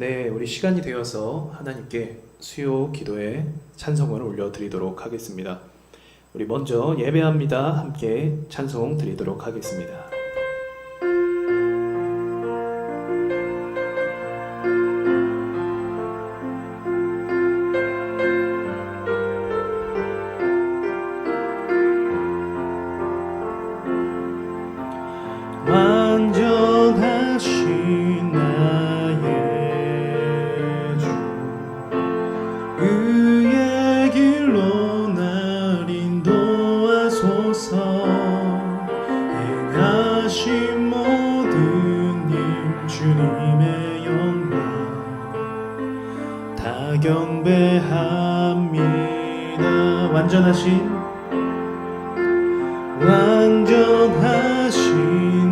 네, 우리 시간이 되어서 하나님께 수요 기도에 찬송을 올려드리도록 하겠습니다. 우리 먼저 예배합니다. 함께 찬송 드리도록 하겠습니다. 완전하신 나의 주, 그의 길로 날 인도하소서. 행하신 모든 일 주님의 영광 다 경배합니다. 완전하신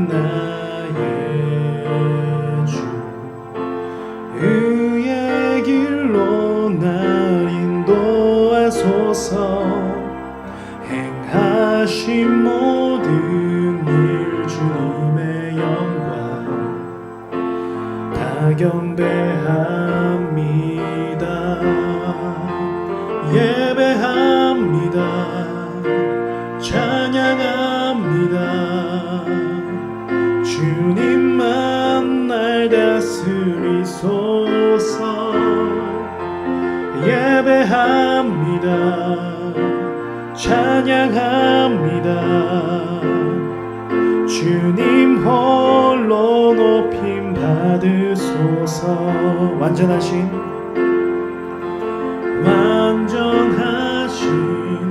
나의 주, 그의 길로 날 인도하소서. 행하신 모든 일 주님의 영광 다 경배합니다. 예배합니다. 찬양합니다. 주님만 날 다스리소서. 예배합니다. 찬양합니다. 주님 홀로 높임 받으소서. 완전하신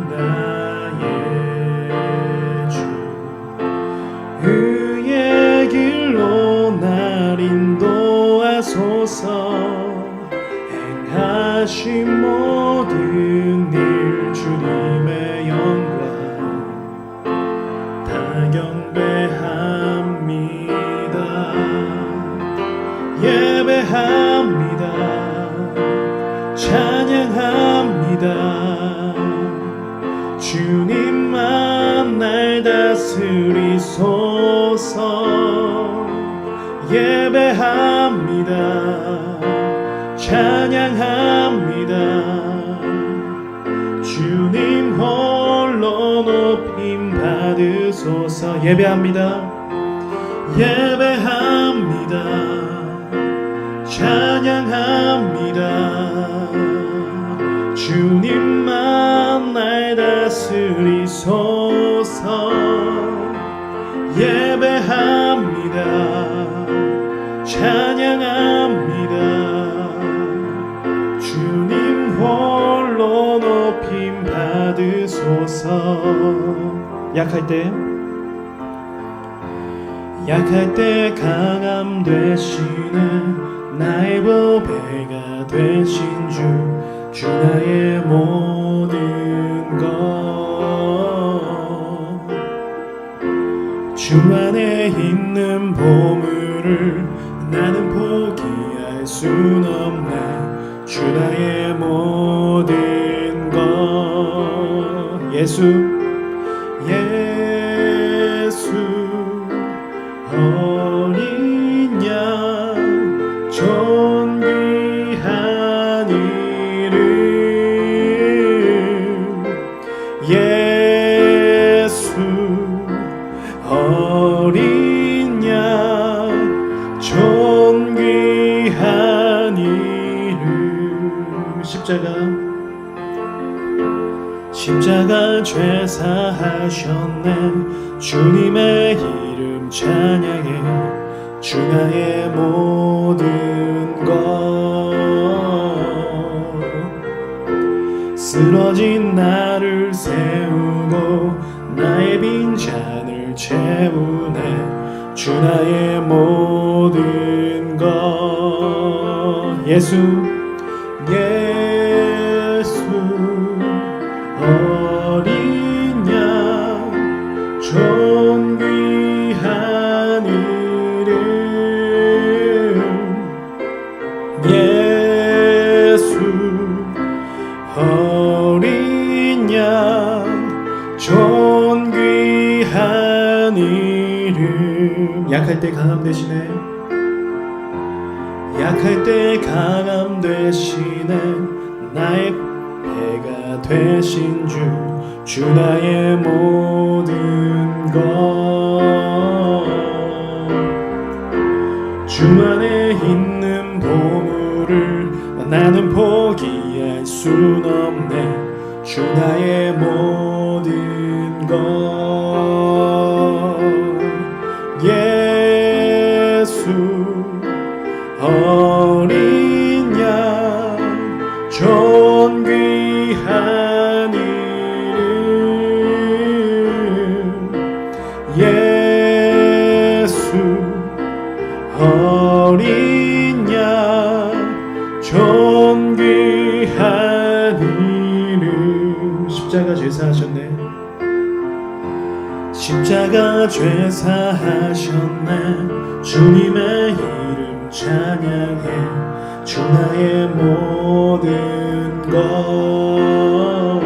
나의 주, 그의 길로 날 인도하소서. 행하신 모든 일 주님의 영광 다 경배합니다. 예배합니다. 찬양합니다. 주님만 날 다스리소서. 예배합니다. 찬양합니다. 주님 홀로 높임 받으소서. 예배합니다. 예배합니다. 찬양합니다. 주님만 날 다스리소서. 예배합니다. 찬양합니다. 주님 홀로 높임 받으소서. 약할 때 강함 되시는 나의 보배가 되신 주 나의 모든 것. 주 안에 있는 보물을 나는 포기할 순 없네. 주 나의 모든 것. 예수 어린 양 존귀한 이름. 예수 어린 양 존귀한 이름. 십자가 죄사하셨네. 주님의 이름 찬양해. 주 나의 모든 것. 쓰러진 나를 세우고 나의 빈잔을 채우네. 주 나의 모든 것. 예수 어린 양 존귀한 이름. 예수 어린 양 존귀한 이름. 약할 때 강함 되시네. 약할 때 강함 되시네 나의 배가 되신 주 나의 모든 것 주 안에 있는 보물을 나는 포기할 순 없네 주 나의 모든 것 예수 어린 양 존귀한 이름 예수 어린 양 존귀한 이름 십자가 죄사하셨네 십자가 죄사하셨네 주님의 이름 찬양해 주 나의 모든 것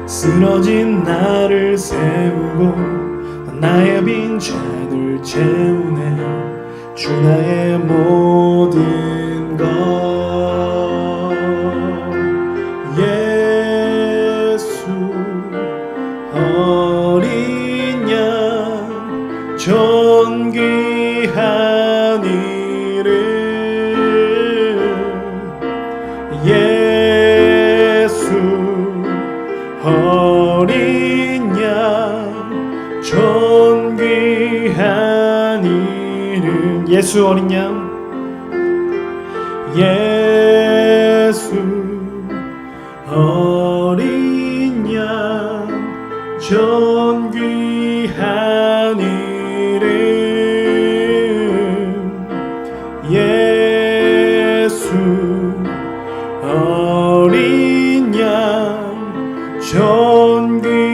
쓰러진 나를 세우고 나의 빈잔을 채우네 주 나의 모든 것 예수 어린 양 존귀한 이름 예수 어린 양 존귀한 이름 예수 어린 양 예수 어린 양 존귀한 이름 예수 어린 양 존귀한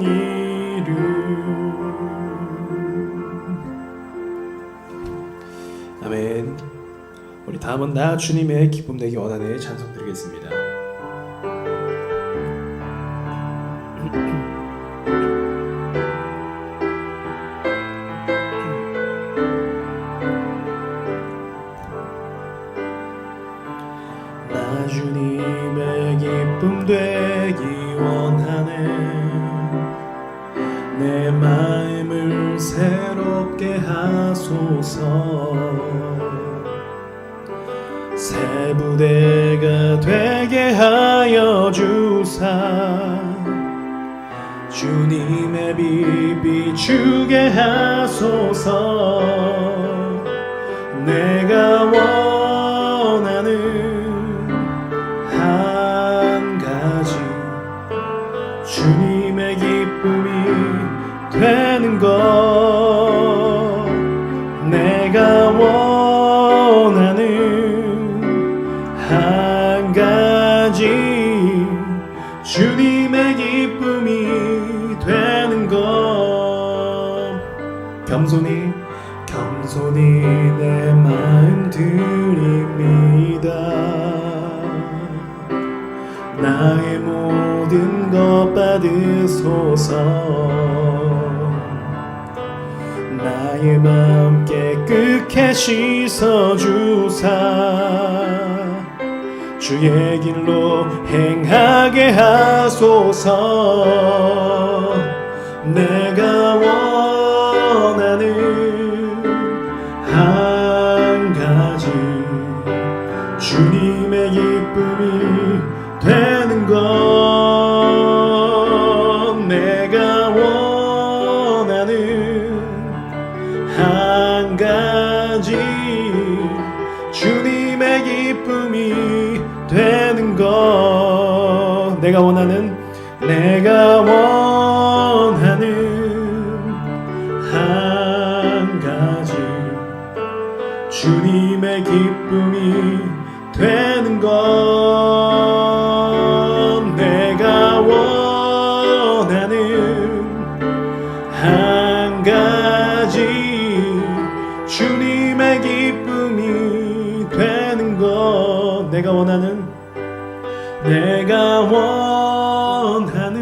이름 아멘. 우리 다음은 나 주님의 기쁨 내기 원하네 찬송 드리겠습니다. 나 주님의 기쁨 되기 원하네 내 마음을 새롭게 하소서 새 부대가 되게 하여 주사 주님의 빛 비추게 하소서 내가 원하는 한 가지 주님의 기쁨이 되는 것 내가 원하는 한 가지 주님의 기쁨이 되는 것 겸손히 내 마음 드립니다 나의 모든 것 받으소서 나의 마음 깨끗게 씻어주사 주의 길로 행하게 하소서 내가 원하는 한 가지 주님의 기쁨이 되는 것 내가 원하는 한 가지 주님의 기쁨이 되는 것 내가 원하는 한 가지 주님의 기쁨이 되는 것 내가 원하는 한 가지 주님의 기쁨이 되는 것 내가 원하는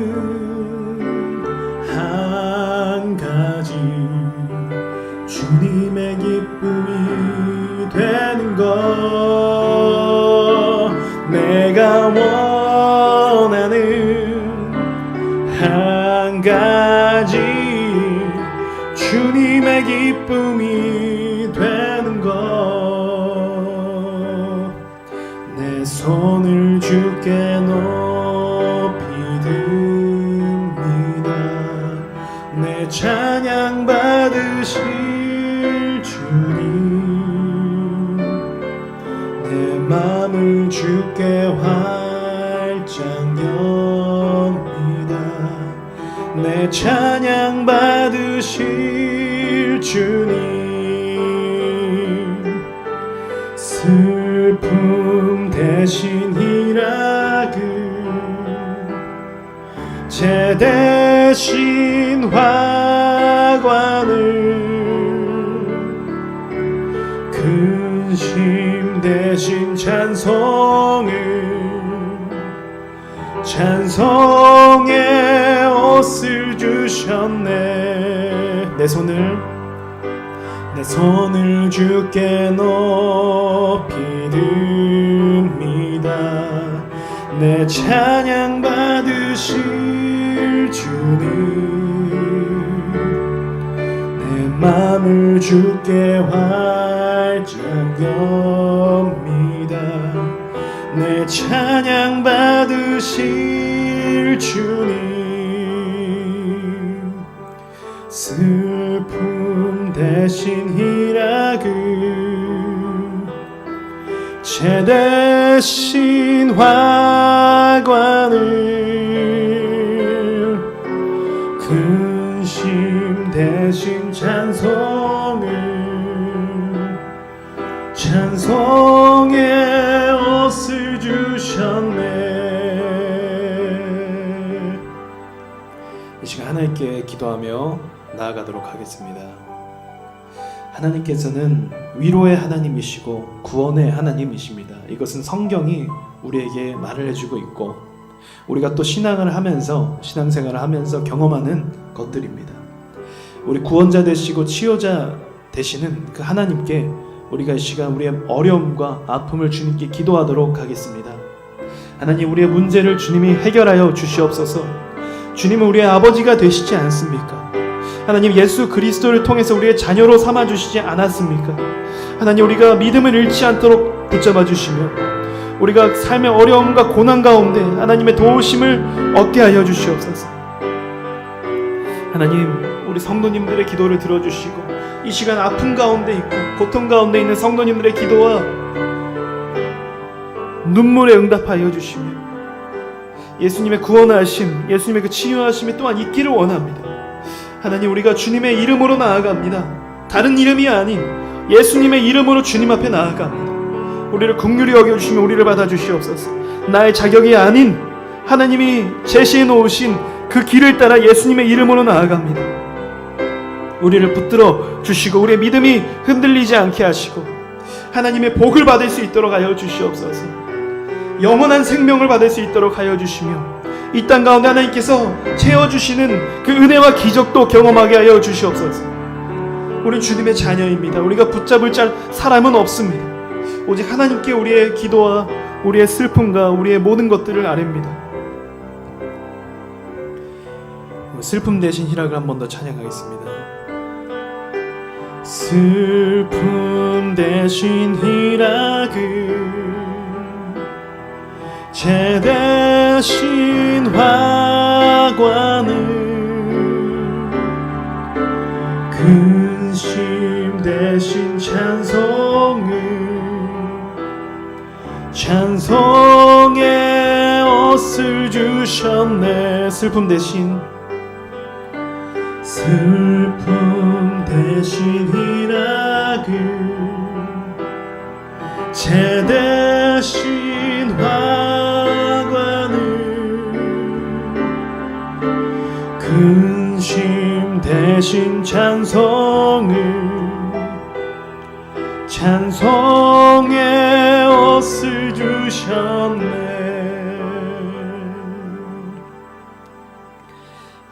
한 가지 주님의 기쁨이 되는 것 내가 원하는 한 가지 주님의 기쁨이 되는 것 내 손을 주께 높이 듭니다 내 찬양 받으실 주님 내 맘을 주께 활짝 엽니다 내 찬양 받으실 주님 슬픔 대신 희락을 제 대신 화관을 근심 대신 찬송의 옷을 주셨네 내 손을 주께 높이 듭니다 내 찬양 받으실 주님 내 맘을 주께 활짝 엽니다 내 찬양 받으실 주님 슬픔 대신 희락을 제 대신 화관을 근심 대신 찬송의 옷을 주셨네. 이 시간 하나님께 기도하며 나아가도록 하겠습니다. 하나님께서는 위로의 하나님이시고 구원의 하나님이십니다. 이것은 성경이 우리에게 말을 해주고 있고 우리가 또 신앙생활을 하면서 경험하는 것들입니다. 우리 구원자 되시고 치유자 되시는 그 하나님께 우리가 이 시간 우리의 어려움과 아픔을 주님께 기도하도록 하겠습니다. 하나님, 우리의 문제를 주님이 해결하여 주시옵소서. 주님은 우리의 아버지가 되시지 않습니까? 하나님, 예수 그리스도를 통해서 우리의 자녀로 삼아주시지 않았습니까? 하나님, 우리가 믿음을 잃지 않도록 붙잡아 주시며 우리가 삶의 어려움과 고난 가운데 하나님의 도우심을 얻게 하여 주시옵소서. 하나님, 우리 성도님들의 기도를 들어주시고 이 시간 아픔 가운데 있고 고통 가운데 있는 성도님들의 기도와 눈물에 응답하여 주시며 예수님의 구원하심, 예수님의 그 치유하심이 또한 있기를 원합니다. 하나님, 우리가 주님의 이름으로 나아갑니다. 다른 이름이 아닌 예수님의 이름으로 주님 앞에 나아갑니다. 우리를 긍휼히 여겨주시며 우리를 받아주시옵소서. 나의 자격이 아닌 하나님이 제시해 놓으신 그 길을 따라 예수님의 이름으로 나아갑니다. 우리를 붙들어 주시고 우리의 믿음이 흔들리지 않게 하시고 하나님의 복을 받을 수 있도록 하여 주시옵소서. 영원한 생명을 받을 수 있도록 하여 주시며 이 땅 가운데 하나님께서 채워주시는 그 은혜와 기적도 경험하게 하여 주시옵소서. 우리는 주님의 자녀입니다. 우리가 붙잡을 사람은 없습니다. 오직 하나님께 우리의 기도와 우리의 슬픔과 우리의 모든 것들을 아뢰입니다. 슬픔 대신 희락을 한 번 더 찬양하겠습니다. 슬픔 대신 희락을 제 대신 화관을 근심 대신 찬송의 옷을 주셨네. 슬픔 대신 희락을 제 대신 화관을 근심 대신 찬송의 옷을 주셨네.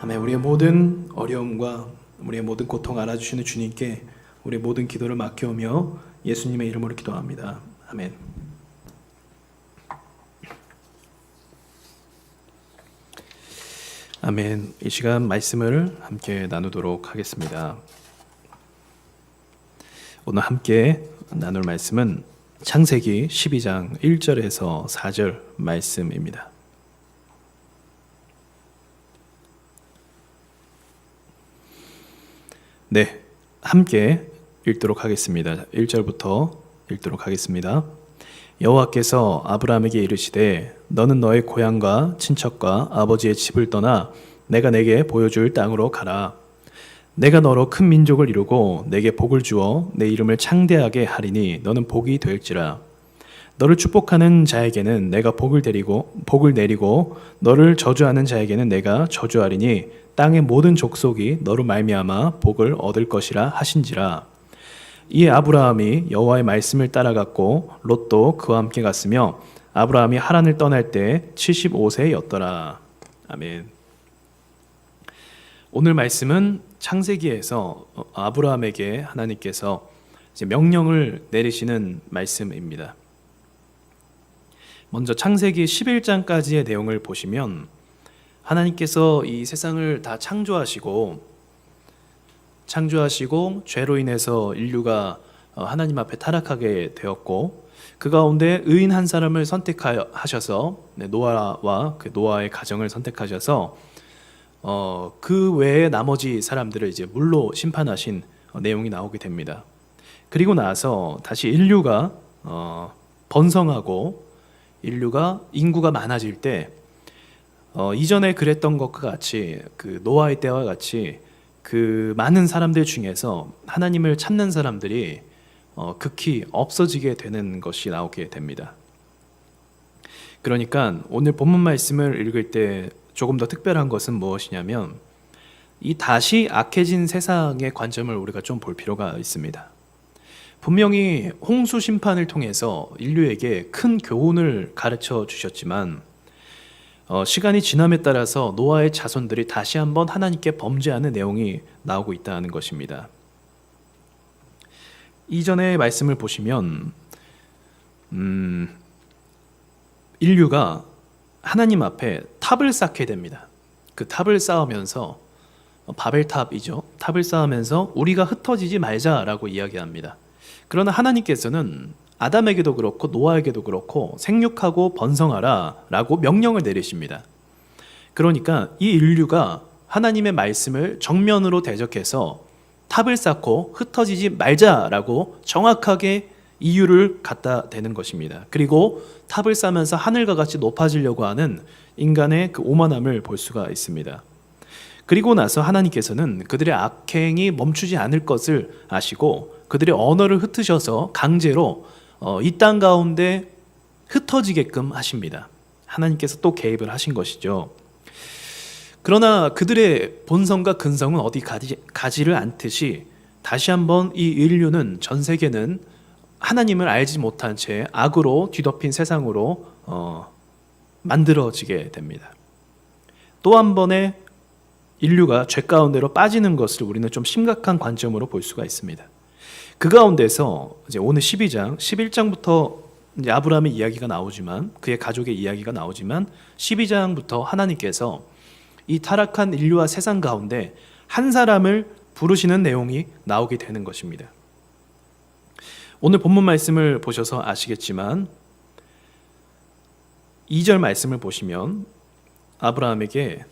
아멘. 우리의 모든 어려움과 우리의 모든 고통 알아주시는 주님께 우리 모든 기도를 맡겨오며 예수님의 이름으로 기도합니다. 아멘. 아멘. 이 시간 말씀을 함께 나누도록 하겠습니다. 오늘 함께 나눌 말씀은 창세기 12장 1절에서 4절 말씀입니다. 네, 함께 읽도록 하겠습니다. 1절부터 읽도록 하겠습니다. 여호와께서 아브라함에게 이르시되 너는 너의 고향과 친척과 아버지의 집을 떠나 내가 내게 보여줄 땅으로 가라. 내가 너로 큰 민족을 이루고 내게 복을 주어 내 이름을 창대하게 하리니 너는 복이 될지라. 너를 축복하는 자에게는 내가 복을 내리고 너를 저주하는 자에게는 내가 저주하리니 땅의 모든 족속이 너로 말미암아 복을 얻을 것이라 하신지라. 이에 아브라함이 여호와의 말씀을 따라갔고 롯도 그와 함께 갔으며 아브라함이 하란을 떠날 때 75세였더라. 아멘. 오늘 말씀은 창세기에서 아브라함에게 하나님께서 이제 명령을 내리시는 말씀입니다. 먼저 창세기 11장까지의 내용을 보시면 하나님께서 이 세상을 다 창조하시고 죄로 인해서 인류가 하나님 앞에 타락하게 되었고 그 가운데 의인 한 사람을 선택하셔서 노아와 그 노아의 가정을 선택하셔서 그 외에 나머지 사람들을 이제 물로 심판하신 내용이 나오게 됩니다. 그리고 나서 다시 인류가 번성하고 인구가 많아질 때 이전에 그랬던 것과 같이 그 노아의 때와 같이 그 많은 사람들 중에서 하나님을 찾는 사람들이 극히 없어지게 되는 것이 나오게 됩니다. 그러니까 오늘 본문 말씀을 읽을 때 조금 더 특별한 것은 무엇이냐면 이 다시 악해진 세상의 관점을 우리가 좀 볼 필요가 있습니다. 분명히 홍수 심판을 통해서 인류에게 큰 교훈을 가르쳐 주셨지만 시간이 지남에 따라서 노아의 자손들이 다시 한번 하나님께 범죄하는 내용이 나오고 있다는 것입니다. 이전의 말씀을 보시면 인류가 하나님 앞에 탑을 쌓게 됩니다. 그 탑을 쌓으면서 바벨탑이죠. 탑을 쌓으면서 우리가 흩어지지 말자라고 이야기합니다. 그러나 하나님께서는 아담에게도 그렇고 노아에게도 그렇고 생육하고 번성하라 라고 명령을 내리십니다. 그러니까 이 인류가 하나님의 말씀을 정면으로 대적해서 탑을 쌓고 흩어지지 말자라고 정확하게 이유를 갖다 대는 것입니다. 그리고 탑을 쌓으면서 하늘과 같이 높아지려고 하는 인간의 그 오만함을 볼 수가 있습니다. 그리고 나서 하나님께서는 그들의 악행이 멈추지 않을 것을 아시고 그들의 언어를 흩으셔서 강제로 이 땅 가운데 흩어지게끔 하십니다. 하나님께서 또 개입을 하신 것이죠. 그러나 그들의 본성과 근성은 어디 가지를 않듯이 다시 한번 이 인류는 전 세계는 하나님을 알지 못한 채 악으로 뒤덮인 세상으로 만들어지게 됩니다. 또 한 번의 인류가 죄 가운데로 빠지는 것을 우리는 좀 심각한 관점으로 볼 수가 있습니다. 그 가운데서 이제 오늘 12장, 11장부터 이제 아브라함의 이야기가 나오지만 그의 가족의 이야기가 나오지만 12장부터 하나님께서 이 타락한 인류와 세상 가운데 한 사람을 부르시는 내용이 나오게 되는 것입니다. 오늘 본문 말씀을 보셔서 아시겠지만 2절 말씀을 보시면 아브라함에게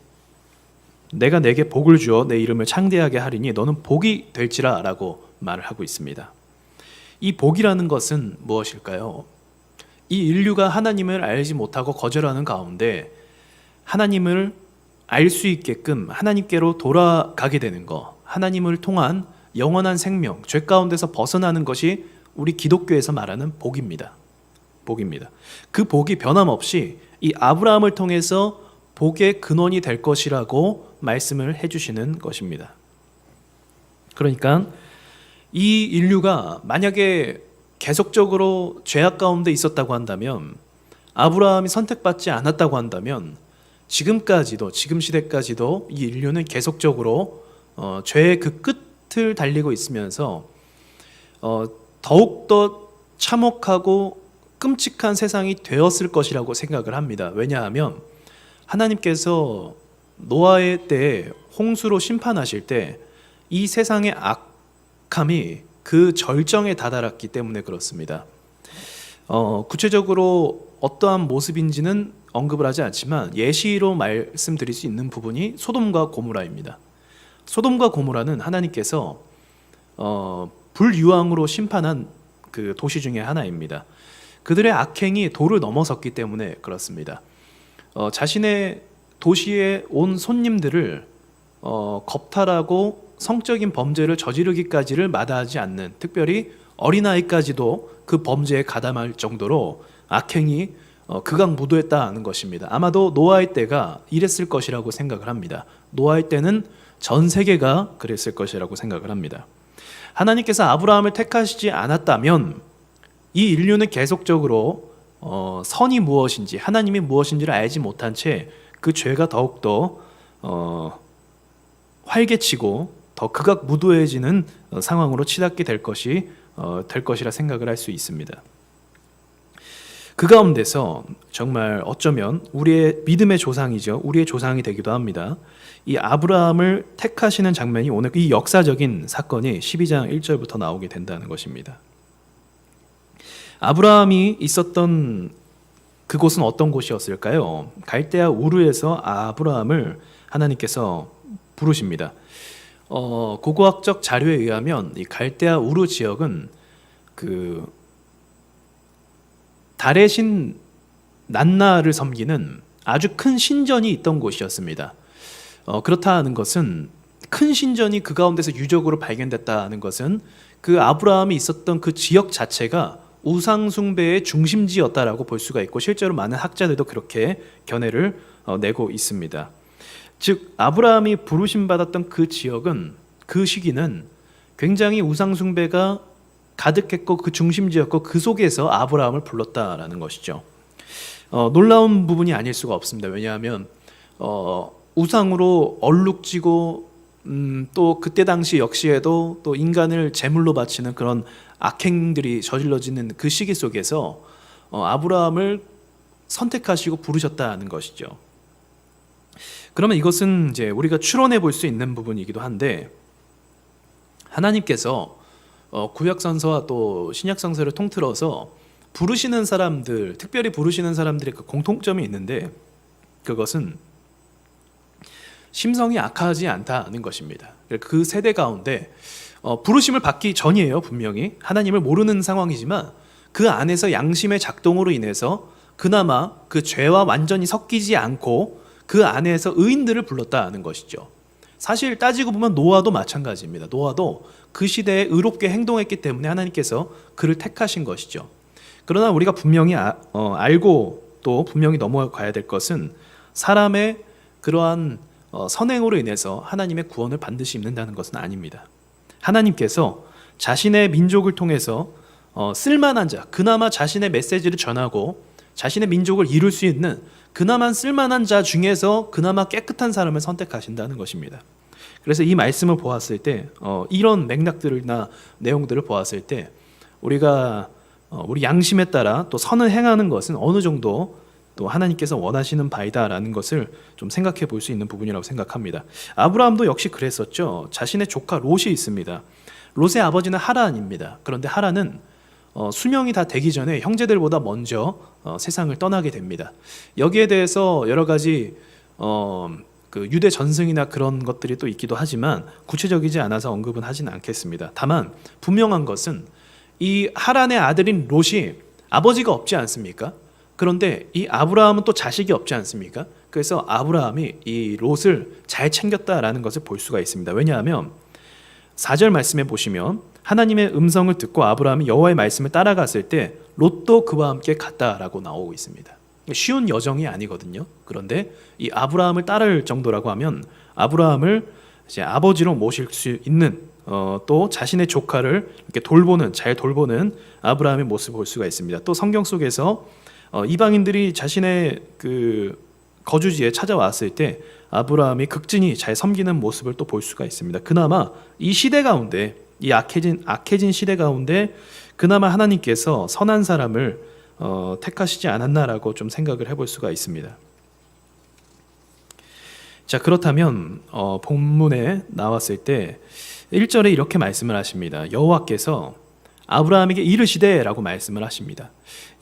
내가 내게 복을 주어 내 이름을 창대하게 하리니 너는 복이 될지라 라고 말을 하고 있습니다. 이 복이라는 것은 무엇일까요? 이 인류가 하나님을 알지 못하고 거절하는 가운데 하나님을 알 수 있게끔 하나님께로 돌아가게 되는 것, 하나님을 통한 영원한 생명, 죄 가운데서 벗어나는 것이 우리 기독교에서 말하는 복입니다. 복입니다. 그 복이 변함없이 이 아브라함을 통해서 복의 근원이 될 것이라고 말씀을 해주시는 것입니다. 그러니까 이 인류가 만약에 계속적으로 죄악 가운데 있었다고 한다면, 아브라함이 선택받지 않았다고 한다면 지금 시대까지도 이 인류는 계속적으로 죄의 그 끝을 달리고 있으면서 더욱더 참혹하고 끔찍한 세상이 되었을 것이라고 생각을 합니다. 왜냐하면 하나님께서 노아의 때에 홍수로 심판하실 때 이 세상의 악함이 그 절정에 다다랐기 때문에 그렇습니다. 구체적으로 어떠한 모습인지는 언급을 하지 않지만 예시로 말씀드릴 수 있는 부분이 소돔과 고모라입니다. 소돔과 고모라는 하나님께서 불유황으로 심판한 그 도시 중에 하나입니다. 그들의 악행이 도를 넘어섰기 때문에 그렇습니다. 자신의 도시에 온 손님들을 겁탈하고 성적인 범죄를 저지르기까지를 마다하지 않는, 특별히 어린아이까지도 그 범죄에 가담할 정도로 악행이 극악무도했다는 것입니다. 아마도 노아의 때가 이랬을 것이라고 생각을 합니다. 노아의 때는 전 세계가 그랬을 것이라고 생각을 합니다. 하나님께서 아브라함을 택하시지 않았다면 이 인류는 계속적으로 선이 무엇인지, 하나님이 무엇인지를 알지 못한 채 그 죄가 더욱더 활개치고 더 극악무도해지는 상황으로 치닫게 될 것이라 생각을 할 수 있습니다. 그 가운데서 정말 어쩌면 우리의 믿음의 조상이죠. 우리의 조상이 되기도 합니다. 이 아브라함을 택하시는 장면이 오늘 이 역사적인 사건이 12장 1절부터 나오게 된다는 것입니다. 아브라함이 있었던 그곳은 어떤 곳이었을까요? 갈대아 우르에서 아브라함을 하나님께서 부르십니다. 고고학적 자료에 의하면 이 갈대아 우르 지역은 그 달의 신 난나를 섬기는 아주 큰 신전이 있던 곳이었습니다. 그렇다는 것은 큰 신전이 그 가운데서 유적으로 발견됐다는 것은 그 아브라함이 있었던 그 지역 자체가 우상 숭배의 중심지였다라고 볼 수가 있고, 실제로 많은 학자들도 그렇게 견해를 내고 있습니다. 즉 아브라함이 부르심 받았던 그 지역은, 그 시기는 굉장히 우상 숭배가 가득했고 그 중심지였고 그 속에서 아브라함을 불렀다라는 것이죠. 놀라운 부분이 아닐 수가 없습니다. 왜냐하면 우상으로 얼룩지고 또 그때 당시 역시에도 또 인간을 제물로 바치는 그런 악행들이 저질러지는 그 시기 속에서 아브라함을 선택하시고 부르셨다는 것이죠. 그러면 이것은 이제 우리가 추론해 볼 수 있는 부분이기도 한데, 하나님께서 구약성서와 또 신약성서를 통틀어서 부르시는 사람들, 특별히 부르시는 사람들의 그 공통점이 있는데, 그것은 심성이 악하지 않다는 것입니다. 그 세대 가운데 부르심을 받기 전이에요. 분명히 하나님을 모르는 상황이지만 그 안에서 양심의 작동으로 인해서 그나마 그 죄와 완전히 섞이지 않고 그 안에서 의인들을 불렀다는 것이죠. 사실 따지고 보면 노아도 마찬가지입니다. 노아도 그 시대에 의롭게 행동했기 때문에 하나님께서 그를 택하신 것이죠. 그러나 우리가 분명히 알고 또 분명히 넘어가야 될 것은 사람의 그러한 선행으로 인해서 하나님의 구원을 반드시 입는다는 것은 아닙니다. 하나님께서 자신의 민족을 통해서 쓸만한 자, 그나마 자신의 메시지를 전하고 자신의 민족을 이룰 수 있는 그나마 쓸만한 자 중에서 그나마 깨끗한 사람을 선택하신다는 것입니다. 그래서 이 말씀을 보았을 때 이런 맥락들이나 내용들을 보았을 때 우리가 우리 양심에 따라 또 선을 행하는 것은 어느 정도 또 하나님께서 원하시는 바이다라는 것을 좀 생각해 볼 수 있는 부분이라고 생각합니다. 아브라함도 역시 그랬었죠. 자신의 조카 롯이 있습니다. 롯의 아버지는 하란입니다. 그런데 하란은 수명이 다 되기 전에 형제들보다 먼저 세상을 떠나게 됩니다. 여기에 대해서 여러 가지 그 유대 전승이나 그런 것들이 또 있기도 하지만 구체적이지 않아서 언급은 하진 않겠습니다. 다만 분명한 것은 이 하란의 아들인 롯이 아버지가 없지 않습니까? 그런데 이 아브라함은 또 자식이 없지 않습니까? 그래서 아브라함이 이 롯을 잘 챙겼다라는 것을 볼 수가 있습니다. 왜냐하면 4절 말씀에 보시면 하나님의 음성을 듣고 아브라함이 여호와의 말씀을 따라갔을 때 롯도 그와 함께 갔다라고 나오고 있습니다. 쉬운 여정이 아니거든요. 그런데 이 아브라함을 따를 정도라고 하면 아브라함을 이제 아버지로 모실 수 있는 또 자신의 조카를 이렇게 잘 돌보는 아브라함의 모습을 볼 수가 있습니다. 또 성경 속에서 이방인들이 자신의 그 거주지에 찾아왔을 때 아브라함이 극진히 잘 섬기는 모습을 또 볼 수가 있습니다. 그나마 이 시대 가운데 이 악해진 시대 가운데 그나마 하나님께서 선한 사람을 택하시지 않았나라고 좀 생각을 해볼 수가 있습니다. 자, 그렇다면 본문에 나왔을 때 1절에 이렇게 말씀을 하십니다. 여호와께서 아브라함에게 이르시되라고 말씀을 하십니다.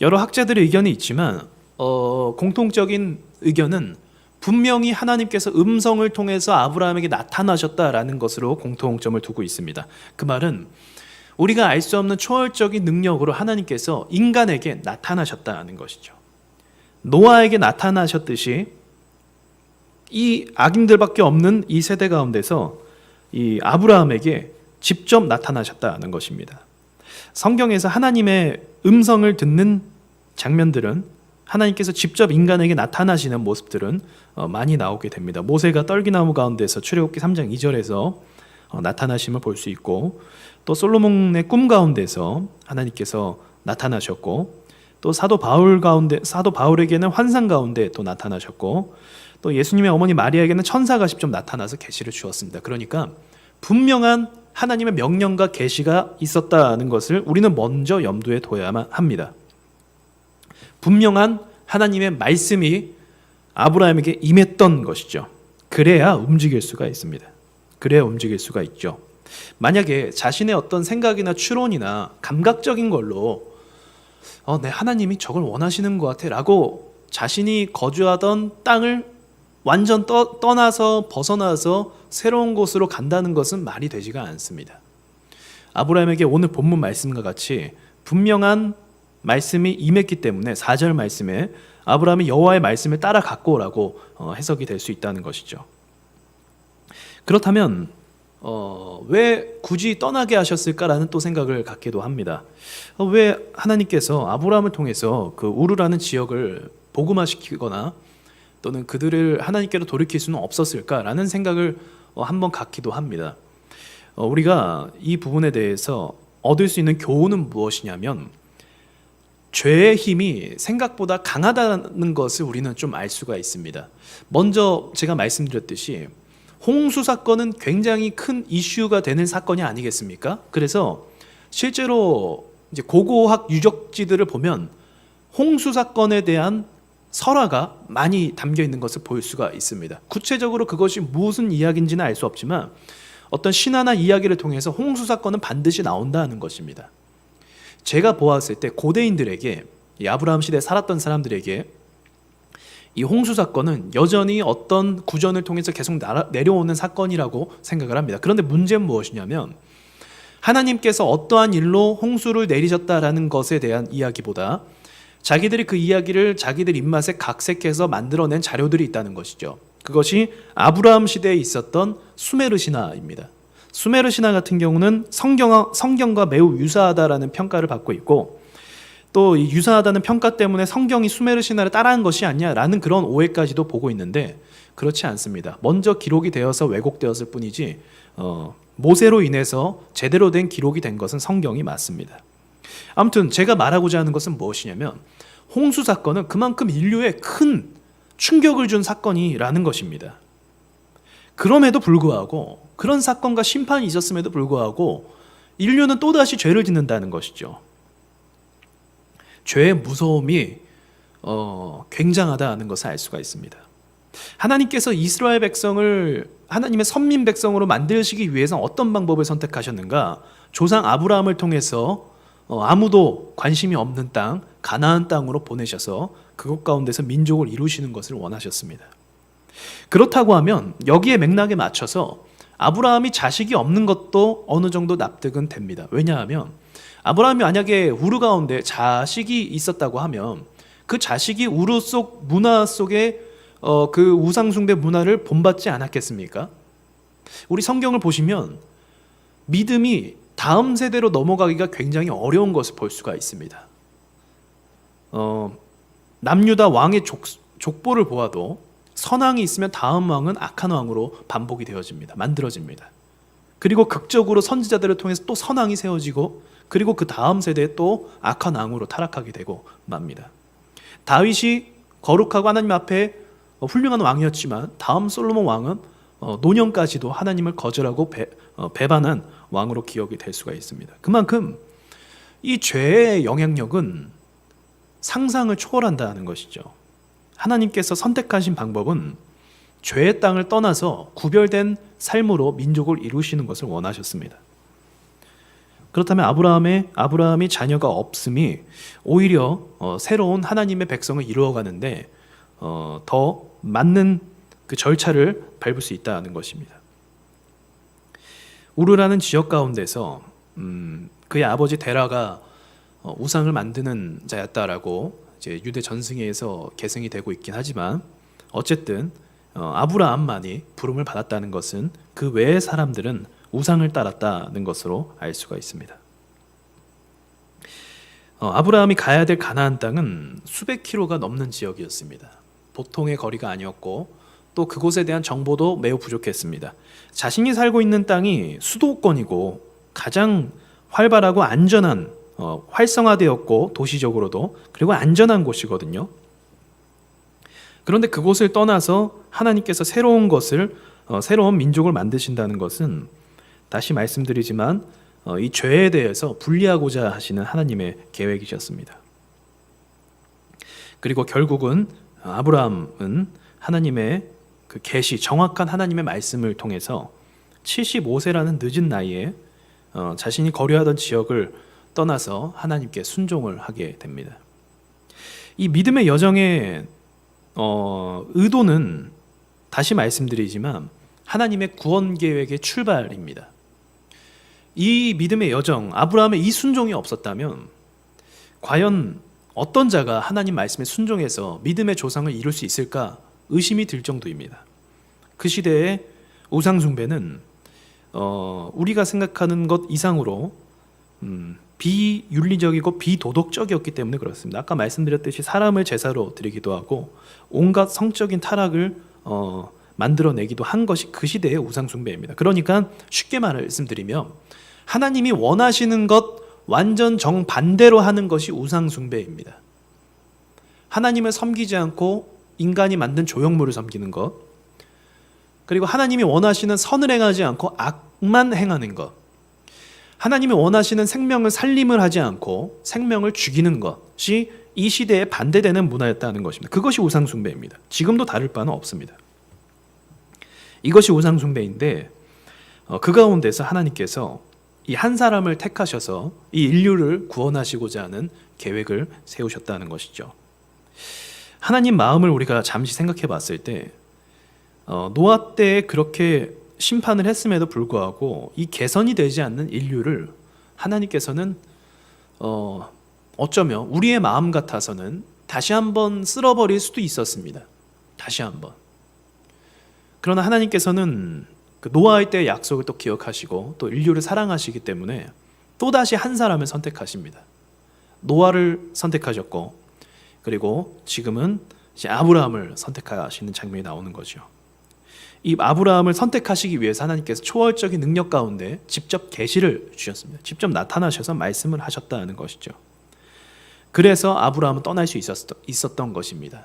여러 학자들의 의견이 있지만 공통적인 의견은 분명히 하나님께서 음성을 통해서 아브라함에게 나타나셨다라는 것으로 공통점을 두고 있습니다. 그 말은 우리가 알 수 없는 초월적인 능력으로 하나님께서 인간에게 나타나셨다는 것이죠. 노아에게 나타나셨듯이 이 악인들밖에 없는 이 세대 가운데서 이 아브라함에게 직접 나타나셨다는 것입니다. 성경에서 하나님의 음성을 듣는 장면들은, 하나님께서 직접 인간에게 나타나시는 모습들은 많이 나오게 됩니다. 모세가 떨기나무 가운데서 출애굽기 3장 2절에서 나타나심을 볼 수 있고, 또 솔로몬의 꿈 가운데서 하나님께서 나타나셨고, 또 사도 바울에게는 환상 가운데 또 나타나셨고, 또 예수님의 어머니 마리아에게는 천사가 직접 나타나서 계시를 주었습니다. 그러니까 분명한 하나님의 명령과 계시가 있었다는 것을 우리는 먼저 염두에 둬야만 합니다. 분명한 하나님의 말씀이 아브라함에게 임했던 것이죠. 그래야 움직일 수가 있습니다. 그래야 움직일 수가 있죠. 만약에 자신의 어떤 생각이나 추론이나 감각적인 걸로 내 하나님이 저걸 원하시는 것 같아 라고 자신이 거주하던 땅을 완전 떠나서 벗어나서 새로운 곳으로 간다는 것은 말이 되지가 않습니다. 아브라함에게 오늘 본문 말씀과 같이 분명한 말씀이 임했기 때문에 4절 말씀에 아브라함이 여호와의 말씀을 따라갔고라고 해석이 될 수 있다는 것이죠. 그렇다면 왜 굳이 떠나게 하셨을까라는 또 생각을 갖기도 합니다. 왜 하나님께서 아브라함을 통해서 그 우르라는 지역을 복음화시키거나 또는 그들을 하나님께로 돌이킬 수는 없었을까라는 생각을 한번 갖기도 합니다. 우리가 이 부분에 대해서 얻을 수 있는 교훈은 무엇이냐면, 죄의 힘이 생각보다 강하다는 것을 우리는 좀 알 수가 있습니다. 먼저 제가 말씀드렸듯이 홍수 사건은 굉장히 큰 이슈가 되는 사건이 아니겠습니까? 그래서 실제로 이제 고고학 유적지들을 보면 홍수 사건에 대한 설화가 많이 담겨 있는 것을 볼 수가 있습니다. 구체적으로 그것이 무슨 이야기인지는 알 수 없지만 어떤 신화나 이야기를 통해서 홍수 사건은 반드시 나온다는 것입니다. 제가 보았을 때 고대인들에게, 이 아브라함 시대에 살았던 사람들에게 이 홍수 사건은 여전히 어떤 구전을 통해서 계속 내려오는 사건이라고 생각을 합니다. 그런데 문제는 무엇이냐면, 하나님께서 어떠한 일로 홍수를 내리셨다라는 것에 대한 이야기보다 자기들이 그 이야기를 자기들 입맛에 각색해서 만들어낸 자료들이 있다는 것이죠. 그것이 아브라함 시대에 있었던 수메르 신화입니다. 수메르 신화 같은 경우는 성경과 매우 유사하다라는 평가를 받고 있고, 또 이 유사하다는 평가 때문에 성경이 수메르 신화를 따라한 것이 아니냐라는 그런 오해까지도 보고 있는데, 그렇지 않습니다. 먼저 기록이 되어서 왜곡되었을 뿐이지 모세로 인해서 제대로 된 기록이 된 것은 성경이 맞습니다. 아무튼 제가 말하고자 하는 것은 무엇이냐면, 홍수 사건은 그만큼 인류에 큰 충격을 준 사건이라는 것입니다. 그럼에도 불구하고, 그런 사건과 심판이 있었음에도 불구하고 인류는 또다시 죄를 짓는다는 것이죠. 죄의 무서움이 굉장하다는 것을 알 수가 있습니다. 하나님께서 이스라엘 백성을 하나님의 선민 백성으로 만드시기 위해서 어떤 방법을 선택하셨는가? 조상 아브라함을 통해서 아무도 관심이 없는 땅, 가나안 땅으로 보내셔서 그곳 가운데서 민족을 이루시는 것을 원하셨습니다. 그렇다고 하면 여기에 맥락에 맞춰서 아브라함이 자식이 없는 것도 어느 정도 납득은 됩니다. 왜냐하면 아브라함이 만약에 우르 가운데 자식이 있었다고 하면 그 자식이 우르 속 문화 속에 그 우상숭배 문화를 본받지 않았겠습니까? 우리 성경을 보시면 믿음이 다음 세대로 넘어가기가 굉장히 어려운 것을 볼 수가 있습니다. 남유다 왕의 족보를 보아도 선왕이 있으면 다음 왕은 악한 왕으로 반복이 되어집니다. 만들어집니다. 그리고 극적으로 선지자들을 통해서 또 선왕이 세워지고, 그리고 그 다음 세대에 또 악한 왕으로 타락하게 되고 맙니다. 다윗이 거룩하고 하나님 앞에 훌륭한 왕이었지만 다음 솔로몬 왕은 노년까지도 하나님을 거절하고 배반한 왕으로 기억이 될 수가 있습니다. 그만큼 이 죄의 영향력은 상상을 초월한다는 것이죠. 하나님께서 선택하신 방법은 죄의 땅을 떠나서 구별된 삶으로 민족을 이루시는 것을 원하셨습니다. 그렇다면 아브라함이 자녀가 없음이 오히려 새로운 하나님의 백성을 이루어가는데 더 맞는 그 절차를 밟을 수 있다는 것입니다. 우르라는 지역 가운데서 그의 아버지 데라가 우상을 만드는 자였다라고 이제 유대 전승에서 계승이 되고 있긴 하지만 어쨌든 아브라함만이 부름을 받았다는 것은 그 외의 사람들은 우상을 따랐다는 것으로 알 수가 있습니다. 아브라함이 가야 될 가나안 땅은 수백 킬로가 넘는 지역이었습니다. 보통의 거리가 아니었고 또 그곳에 대한 정보도 매우 부족했습니다. 자신이 살고 있는 땅이 수도권이고 가장 활발하고 안전한 활성화되었고 도시적으로도 그리고 안전한 곳이거든요. 그런데 그곳을 떠나서 하나님께서 새로운 민족을 만드신다는 것은 다시 말씀드리지만 이 죄에 대해서 분리하고자 하시는 하나님의 계획이셨습니다. 그리고 결국은 아브라함은 하나님의 그 계시, 정확한 하나님의 말씀을 통해서 75세라는 늦은 나이에 자신이 거류하던 지역을 떠나서 하나님께 순종을 하게 됩니다. 이 믿음의 여정의 의도는 다시 말씀드리지만 하나님의 구원 계획의 출발입니다. 이 믿음의 여정, 아브라함의 이 순종이 없었다면 과연 어떤 자가 하나님 말씀에 순종해서 믿음의 조상을 이룰 수 있을까 의심이 들 정도입니다. 그 시대의 우상 숭배는 우리가 생각하는 것 이상으로 비윤리적이고 비도덕적이었기 때문에 그렇습니다. 아까 말씀드렸듯이 사람을 제사로 드리기도 하고 온갖 성적인 타락을 만들어내기도 한 것이 그 시대의 우상 숭배입니다. 그러니까 쉽게 말씀드리면 하나님이 원하시는 것 완전 정반대로 하는 것이 우상 숭배입니다. 하나님을 섬기지 않고 인간이 만든 조형물을 섬기는 것, 그리고 하나님이 원하시는 선을 행하지 않고 악만 행하는 것, 하나님이 원하시는 생명을 살림을 하지 않고 생명을 죽이는 것이 이 시대에 반대되는 문화였다는 것입니다. 그것이 우상 숭배입니다. 지금도 다를 바는 없습니다. 이것이 우상 숭배인데 그 가운데서 하나님께서 이 한 사람을 택하셔서 이 인류를 구원하시고자 하는 계획을 세우셨다는 것이죠. 하나님 마음을 우리가 잠시 생각해 봤을 때 노아 때에 그렇게 심판을 했음에도 불구하고 이 개선이 되지 않는 인류를 하나님께서는 어쩌면 우리의 마음 같아서는 다시 한번 쓸어버릴 수도 있었습니다. 다시 한번. 그러나 하나님께서는 그 노아의 때의 약속을 또 기억하시고 또 인류를 사랑하시기 때문에 또다시 한 사람을 선택하십니다. 노아를 선택하셨고 그리고 지금은 이제 아브라함을 선택하시는 장면이 나오는 거죠. 이 아브라함을 선택하시기 위해서 하나님께서 초월적인 능력 가운데 직접 계시를 주셨습니다. 직접 나타나셔서 말씀을 하셨다는 것이죠. 그래서 아브라함은 떠날 수 있었던 것입니다.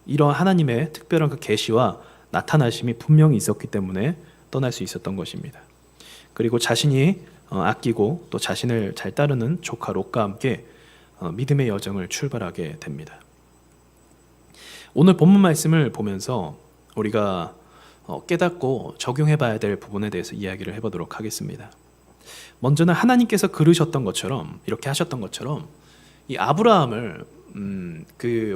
이러한 하나님의 특별한 그 계시와 나타나심이 분명히 있었기 때문에 떠날 수 있었던 것입니다. 그리고 자신이 아끼고 또 자신을 잘 따르는 조카 롯과 함께 믿음의 여정을 출발하게 됩니다. 오늘 본문 말씀을 보면서 우리가 깨닫고 적용해 봐야 될 부분에 대해서 이야기를 해보도록 하겠습니다. 먼저는 하나님께서 그르셨던 것처럼 이렇게 하셨던 것처럼 이 아브라함을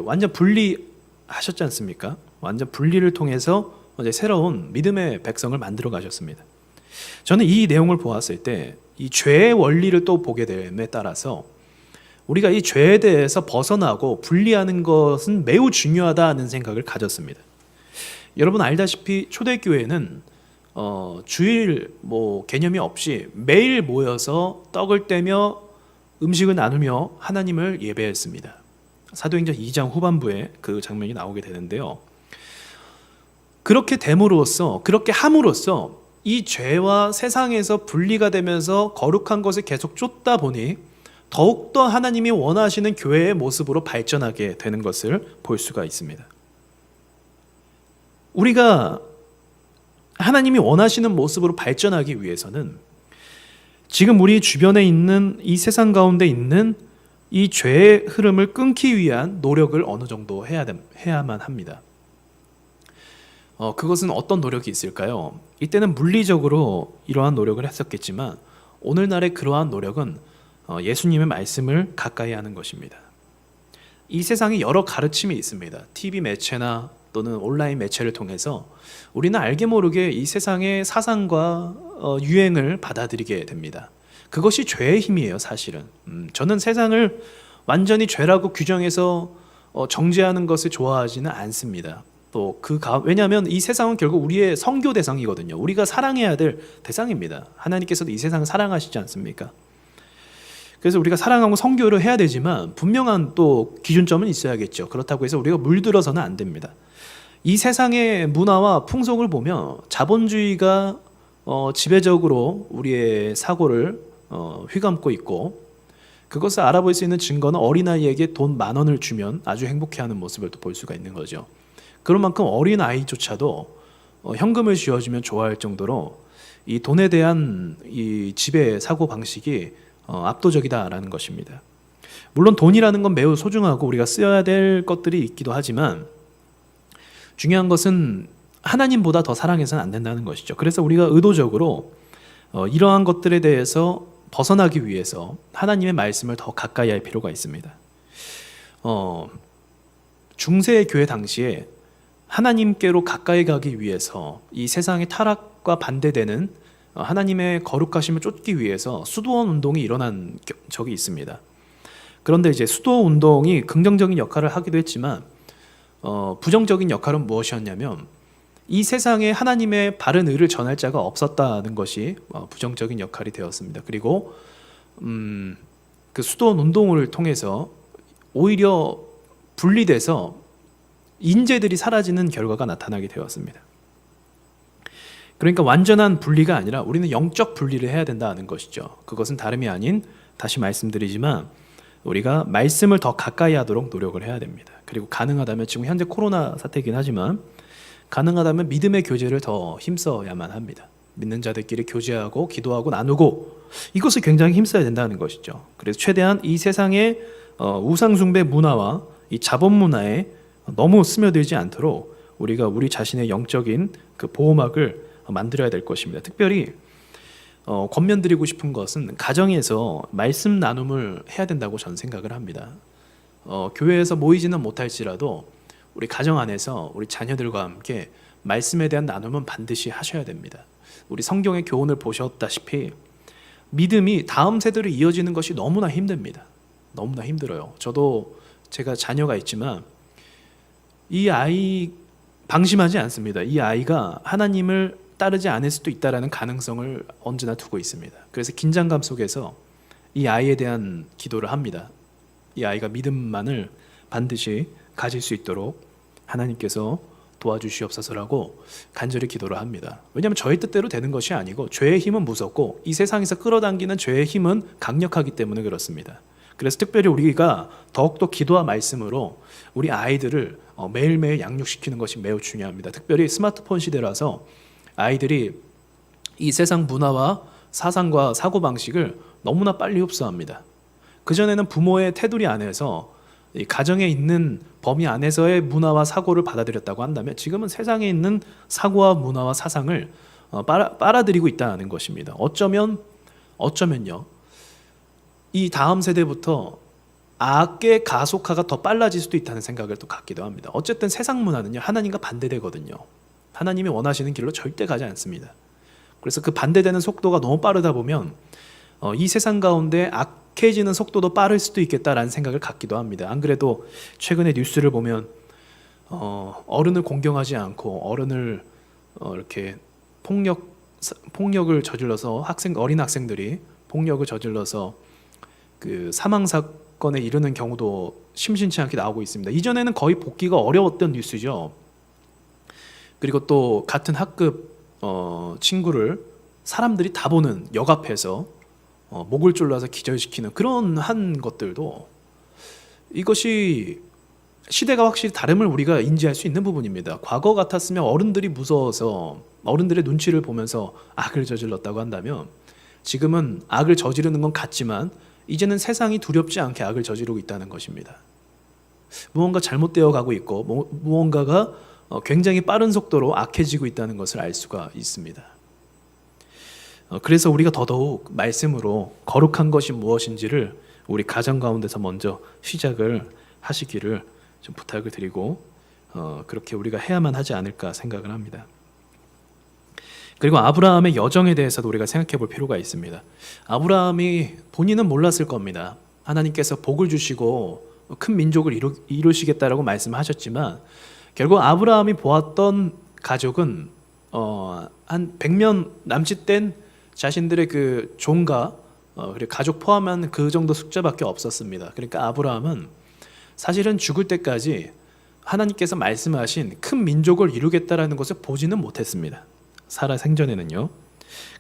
완전 분리하셨지 않습니까? 완전 분리를 통해서 이제 새로운 믿음의 백성을 만들어 가셨습니다. 저는 이 내용을 보았을 때 이 죄의 원리를 또 보게 됨에 따라서 우리가 이 죄에 대해서 벗어나고 분리하는 것은 매우 중요하다는 생각을 가졌습니다. 여러분 알다시피 초대교회는 주일 개념이 없이 매일 모여서 떡을 떼며 음식을 나누며 하나님을 예배했습니다. 사도행전 2장 후반부에 그 장면이 나오게 되는데요. 그렇게 됨으로써 그렇게 함으로써 이 죄와 세상에서 분리가 되면서 거룩한 것을 계속 쫓다 보니 더욱더 하나님이 원하시는 교회의 모습으로 발전하게 되는 것을 볼 수가 있습니다. 우리가 하나님이 원하시는 모습으로 발전하기 위해서는 지금 우리 주변에 있는 이 세상 가운데 있는 이 죄의 흐름을 끊기 위한 노력을 어느 정도 해야만 합니다. 그것은 어떤 노력이 있을까요? 이때는 물리적으로 이러한 노력을 했었겠지만 오늘날의 그러한 노력은 예수님의 말씀을 가까이 하는 것입니다. 이 세상에 여러 가르침이 있습니다. TV 매체나 또는 온라인 매체를 통해서 우리는 알게 모르게 이 세상의 사상과 유행을 받아들이게 됩니다. 그것이 죄의 힘이에요, 사실은. 저는 세상을 완전히 죄라고 규정해서 정죄하는 것을 좋아하지는 않습니다. 또 왜냐하면 이 세상은 결국 우리의 선교 대상이거든요. 우리가 사랑해야 될 대상입니다. 하나님께서도 이 세상을 사랑하시지 않습니까? 그래서 우리가 사랑하고 선교를 해야 되지만 분명한 또 기준점은 있어야겠죠. 그렇다고 해서 우리가 물들어서는 안 됩니다. 이 세상의 문화와 풍속을 보면 자본주의가 지배적으로 우리의 사고를 휘감고 있고, 그것을 알아볼 수 있는 증거는 어린아이에게 돈 10,000원을 주면 아주 행복해하는 모습을 또 볼 수가 있는 거죠. 그런 만큼 어린아이조차도 현금을 쥐어주면 좋아할 정도로 이 돈에 대한 이 지배 사고 방식이 압도적이다라는 것입니다. 물론 돈이라는 건 매우 소중하고 우리가 쓰여야 될 것들이 있기도 하지만 중요한 것은 하나님보다 더 사랑해서는 안 된다는 것이죠. 그래서 우리가 의도적으로 이러한 것들에 대해서 벗어나기 위해서 하나님의 말씀을 더 가까이 할 필요가 있습니다. 중세 교회 당시에 하나님께로 가까이 가기 위해서 이 세상의 타락과 반대되는 하나님의 거룩하심을 쫓기 위해서 수도원 운동이 일어난 적이 있습니다. 그런데 이제 수도 운동이 긍정적인 역할을 하기도 했지만 부정적인 역할은 무엇이었냐면 이 세상에 하나님의 바른 의를 전할 자가 없었다는 것이 부정적인 역할이 되었습니다. 그리고 그 수도원 운동을 통해서 오히려 분리돼서 인재들이 사라지는 결과가 나타나게 되었습니다. 그러니까 완전한 분리가 아니라 우리는 영적 분리를 해야 된다는 것이죠. 그것은 다름이 아닌, 다시 말씀드리지만 우리가 말씀을 더 가까이 하도록 노력을 해야 됩니다. 그리고 가능하다면, 지금 현재 코로나 사태이긴 하지만 가능하다면 믿음의 교제를 더 힘써야만 합니다. 믿는 자들끼리 교제하고 기도하고 나누고, 이것을 굉장히 힘써야 된다는 것이죠. 그래서 최대한 이 세상의 우상숭배 문화와 이 자본 문화에 너무 스며들지 않도록 우리가 우리 자신의 영적인 그 보호막을 만들어야 될 것입니다. 특별히 권면드리고 싶은 것은 가정에서 말씀 나눔을 해야 된다고 저는 생각을 합니다. 교회에서 모이지는 못할지라도 우리 가정 안에서 우리 자녀들과 함께 말씀에 대한 나눔은 반드시 하셔야 됩니다. 우리 성경의 교훈을 보셨다시피 믿음이 다음 세대로 이어지는 것이 너무나 힘듭니다. 너무나 힘들어요. 저도 제가 자녀가 있지만 이 아이 방심하지 않습니다. 이 아이가 하나님을 따르지 않을 수도 있다라는 가능성을 언제나 두고 있습니다. 그래서 긴장감 속에서 이 아이에 대한 기도를 합니다. 이 아이가 믿음만을 반드시 가질 수 있도록 하나님께서 도와주시옵소서라고 간절히 기도를 합니다. 왜냐하면 저의 뜻대로 되는 것이 아니고 죄의 힘은 무섭고 이 세상에서 끌어당기는 죄의 힘은 강력하기 때문에 그렇습니다. 그래서 특별히 우리가 더욱더 기도와 말씀으로 우리 아이들을 매일매일 양육시키는 것이 매우 중요합니다. 특별히 스마트폰 시대라서 아이들이 이 세상 문화와 사상과 사고방식을 너무나 빨리 흡수합니다. 그전에는 부모의 테두리 안에서 이 가정에 있는 범위 안에서의 문화와 사고를 받아들였다고 한다면 지금은 세상에 있는 사고와 문화와 사상을 빨아들이고 있다는 것입니다. 어쩌면요, 이 다음 세대부터 악의 가속화가 더 빨라질 수도 있다는 생각을 또 갖기도 합니다. 어쨌든 세상 문화는요, 하나님과 반대되거든요. 하나님이 원하시는 길로 절대 가지 않습니다. 그래서 그 반대되는 속도가 너무 빠르다 보면 이 세상 가운데 악해지는 속도도 빠를 수도 있겠다라는 생각을 갖기도 합니다. 안 그래도 최근에 뉴스를 보면 어른을 공경하지 않고 어른을 이렇게 폭력을 저질러서 어린 학생들이 폭력을 저질러서 그 사망 사건에 이르는 경우도 심심치 않게 나오고 있습니다. 이전에는 거의 복기가 어려웠던 뉴스죠. 그리고 또 같은 학급 친구를 사람들이 다 보는 역 앞에서 목을 졸라서 기절시키는 그런 한 것들도, 이것이 시대가 확실히 다름을 우리가 인지할 수 있는 부분입니다. 과거 같았으면 어른들이 무서워서 어른들의 눈치를 보면서 악을 저질렀다고 한다면 지금은 악을 저지르는 건 같지만 이제는 세상이 두렵지 않게 악을 저지르고 있다는 것입니다. 무언가 잘못되어 가고 있고 무언가가 굉장히 빠른 속도로 악해지고 있다는 것을 알 수가 있습니다. 그래서 우리가 더더욱 말씀으로 거룩한 것이 무엇인지를 우리 가정 가운데서 먼저 시작을 하시기를 좀 부탁을 드리고 그렇게 우리가 해야만 하지 않을까 생각을 합니다. 그리고 아브라함의 여정에 대해서도 우리가 생각해 볼 필요가 있습니다. 아브라함이 본인은 몰랐을 겁니다. 하나님께서 복을 주시고 큰 민족을 이루시겠다라고 말씀하셨지만 결국 아브라함이 보았던 가족은 한 100명 남짓 된 자신들의 그 종과 그리고 가족 포함한 그 정도 숫자밖에 없었습니다. 그러니까 아브라함은 사실은 죽을 때까지 하나님께서 말씀하신 큰 민족을 이루겠다라는 것을 보지는 못했습니다. 살아 생전에는요.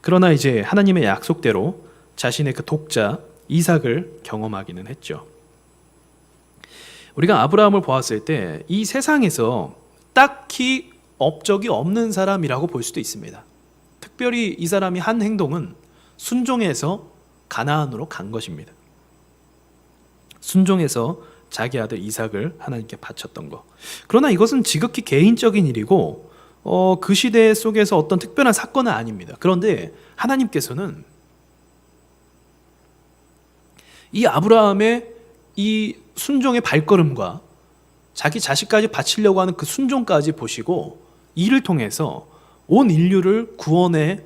그러나 이제 하나님의 약속대로 자신의 그 독자 이삭을 경험하기는 했죠. 우리가 아브라함을 보았을 때 이 세상에서 딱히 업적이 없는 사람이라고 볼 수도 있습니다. 특별히 이 사람이 한 행동은 순종해서 가나안으로 간 것입니다. 순종해서 자기 아들 이삭을 하나님께 바쳤던 것. 그러나 이것은 지극히 개인적인 일이고 그 시대 속에서 어떤 특별한 사건은 아닙니다. 그런데 하나님께서는 이 아브라함의 이 순종의 발걸음과 자기 자식까지 바치려고 하는 그 순종까지 보시고 이를 통해서 온 인류를 구원에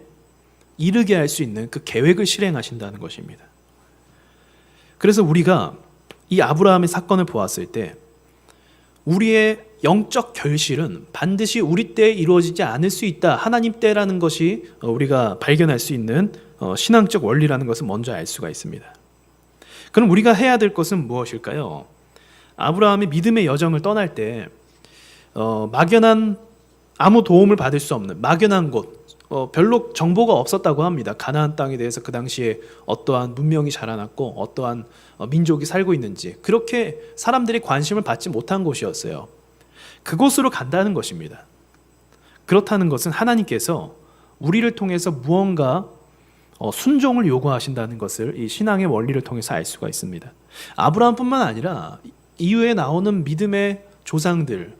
이르게 할 수 있는 그 계획을 실행하신다는 것입니다. 그래서 우리가 이 아브라함의 사건을 보았을 때 우리의 영적 결실은 반드시 우리 때에 이루어지지 않을 수 있다. 하나님 때라는 것이 우리가 발견할 수 있는 신앙적 원리라는 것을 먼저 알 수가 있습니다. 그럼 우리가 해야 될 것은 무엇일까요? 아브라함이 믿음의 여정을 떠날 때 막연한 아무 도움을 받을 수 없는 막연한 곳, 별로 정보가 없었다고 합니다. 가나안 땅에 대해서 그 당시에 어떠한 문명이 자라났고 어떠한 민족이 살고 있는지 그렇게 사람들이 관심을 받지 못한 곳이었어요. 그곳으로 간다는 것입니다. 그렇다는 것은 하나님께서 우리를 통해서 무언가 순종을 요구하신다는 것을 이 신앙의 원리를 통해서 알 수가 있습니다. 아브라함뿐만 아니라 이후에 나오는 믿음의 조상들,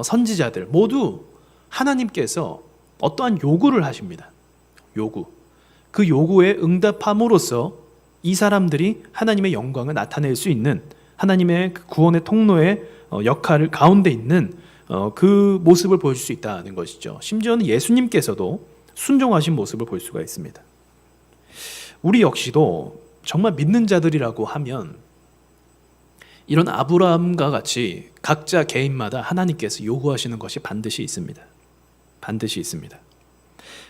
선지자들 모두 하나님께서 어떠한 요구를 하십니다. 요구. 그 요구에 응답함으로써 이 사람들이 하나님의 영광을 나타낼 수 있는 하나님의 그 구원의 통로의 역할을 가운데 있는 그 모습을 보여줄 수 있다는 것이죠. 심지어는 예수님께서도 순종하신 모습을 볼 수가 있습니다. 우리 역시도 정말 믿는 자들이라고 하면 이런 아브라함과 같이 각자 개인마다 하나님께서 요구하시는 것이 반드시 있습니다. 반드시 있습니다.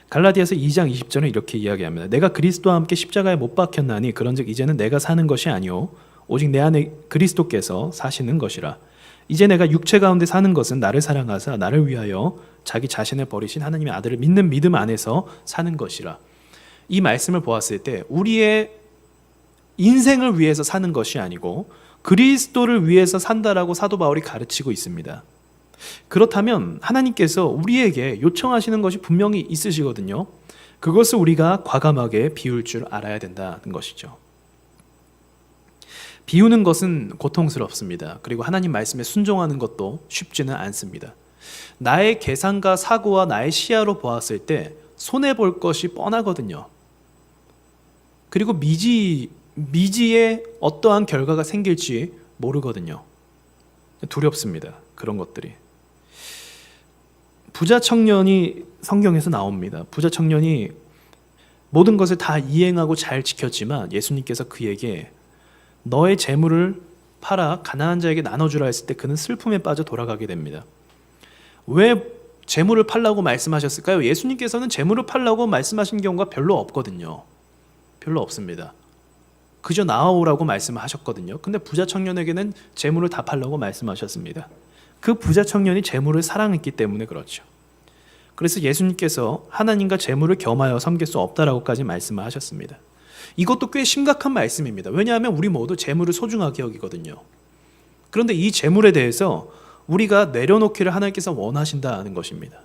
갈라디아서 2장 20절은 이렇게 이야기합니다. 내가 그리스도와 함께 십자가에 못 박혔나니 그런즉 이제는 내가 사는 것이 아니요 오직 내 안에 그리스도께서 사시는 것이라. 이제 내가 육체 가운데 사는 것은 나를 사랑하사 나를 위하여 자기 자신을 버리신 하나님의 아들을 믿는 믿음 안에서 사는 것이라. 이 말씀을 보았을 때 우리의 인생을 위해서 사는 것이 아니고 그리스도를 위해서 산다라고 사도 바울이 가르치고 있습니다. 그렇다면 하나님께서 우리에게 요청하시는 것이 분명히 있으시거든요. 그것을 우리가 과감하게 비울 줄 알아야 된다는 것이죠. 비우는 것은 고통스럽습니다. 그리고 하나님 말씀에 순종하는 것도 쉽지는 않습니다. 나의 계산과 사고와 나의 시야로 보았을 때 손해볼 것이 뻔하거든요. 그리고 미지에 어떠한 결과가 생길지 모르거든요. 두렵습니다. 그런 것들이. 부자 청년이 성경에서 나옵니다. 부자 청년이 모든 것을 다 이행하고 잘 지켰지만 예수님께서 그에게 너의 재물을 팔아 가난한 자에게 나눠주라 했을 때 그는 슬픔에 빠져 돌아가게 됩니다. 왜 재물을 팔라고 말씀하셨을까요? 예수님께서는 재물을 팔라고 말씀하신 경우가 별로 없거든요. 별로 없습니다. 그저 나아오라고 말씀하셨거든요. 근데 부자 청년에게는 재물을 다 팔라고 말씀하셨습니다. 그 부자 청년이 재물을 사랑했기 때문에 그렇죠. 그래서 예수님께서 하나님과 재물을 겸하여 섬길 수 없다라고까지 말씀을 하셨습니다. 이것도 꽤 심각한 말씀입니다. 왜냐하면 우리 모두 재물을 소중하게 여기거든요. 그런데 이 재물에 대해서 우리가 내려놓기를 하나님께서 원하신다는 것입니다.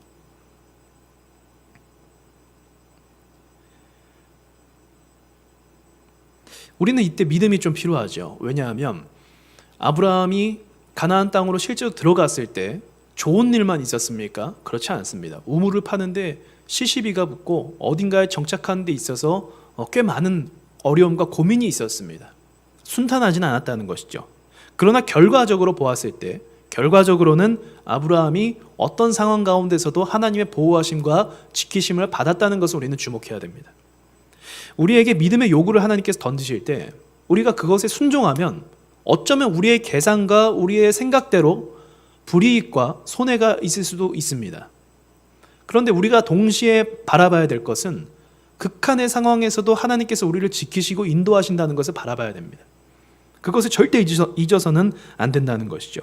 우리는 이때 믿음이 좀 필요하죠. 왜냐하면 아브라함이 가나안 땅으로 실제로 들어갔을 때 좋은 일만 있었습니까? 그렇지 않습니다. 우물을 파는데 시시비가 붙고 어딘가에 정착하는 데 있어서 꽤 많은 어려움과 고민이 있었습니다. 순탄하지는 않았다는 것이죠. 그러나 결과적으로 보았을 때 결과적으로는 아브라함이 어떤 상황 가운데서도 하나님의 보호하심과 지키심을 받았다는 것을 우리는 주목해야 됩니다. 우리에게 믿음의 요구를 하나님께서 던지실 때 우리가 그것에 순종하면 어쩌면 우리의 계산과 우리의 생각대로 불이익과 손해가 있을 수도 있습니다. 그런데 우리가 동시에 바라봐야 될 것은 극한의 상황에서도 하나님께서 우리를 지키시고 인도하신다는 것을 바라봐야 됩니다. 그것을 절대 잊어서는 안 된다는 것이죠.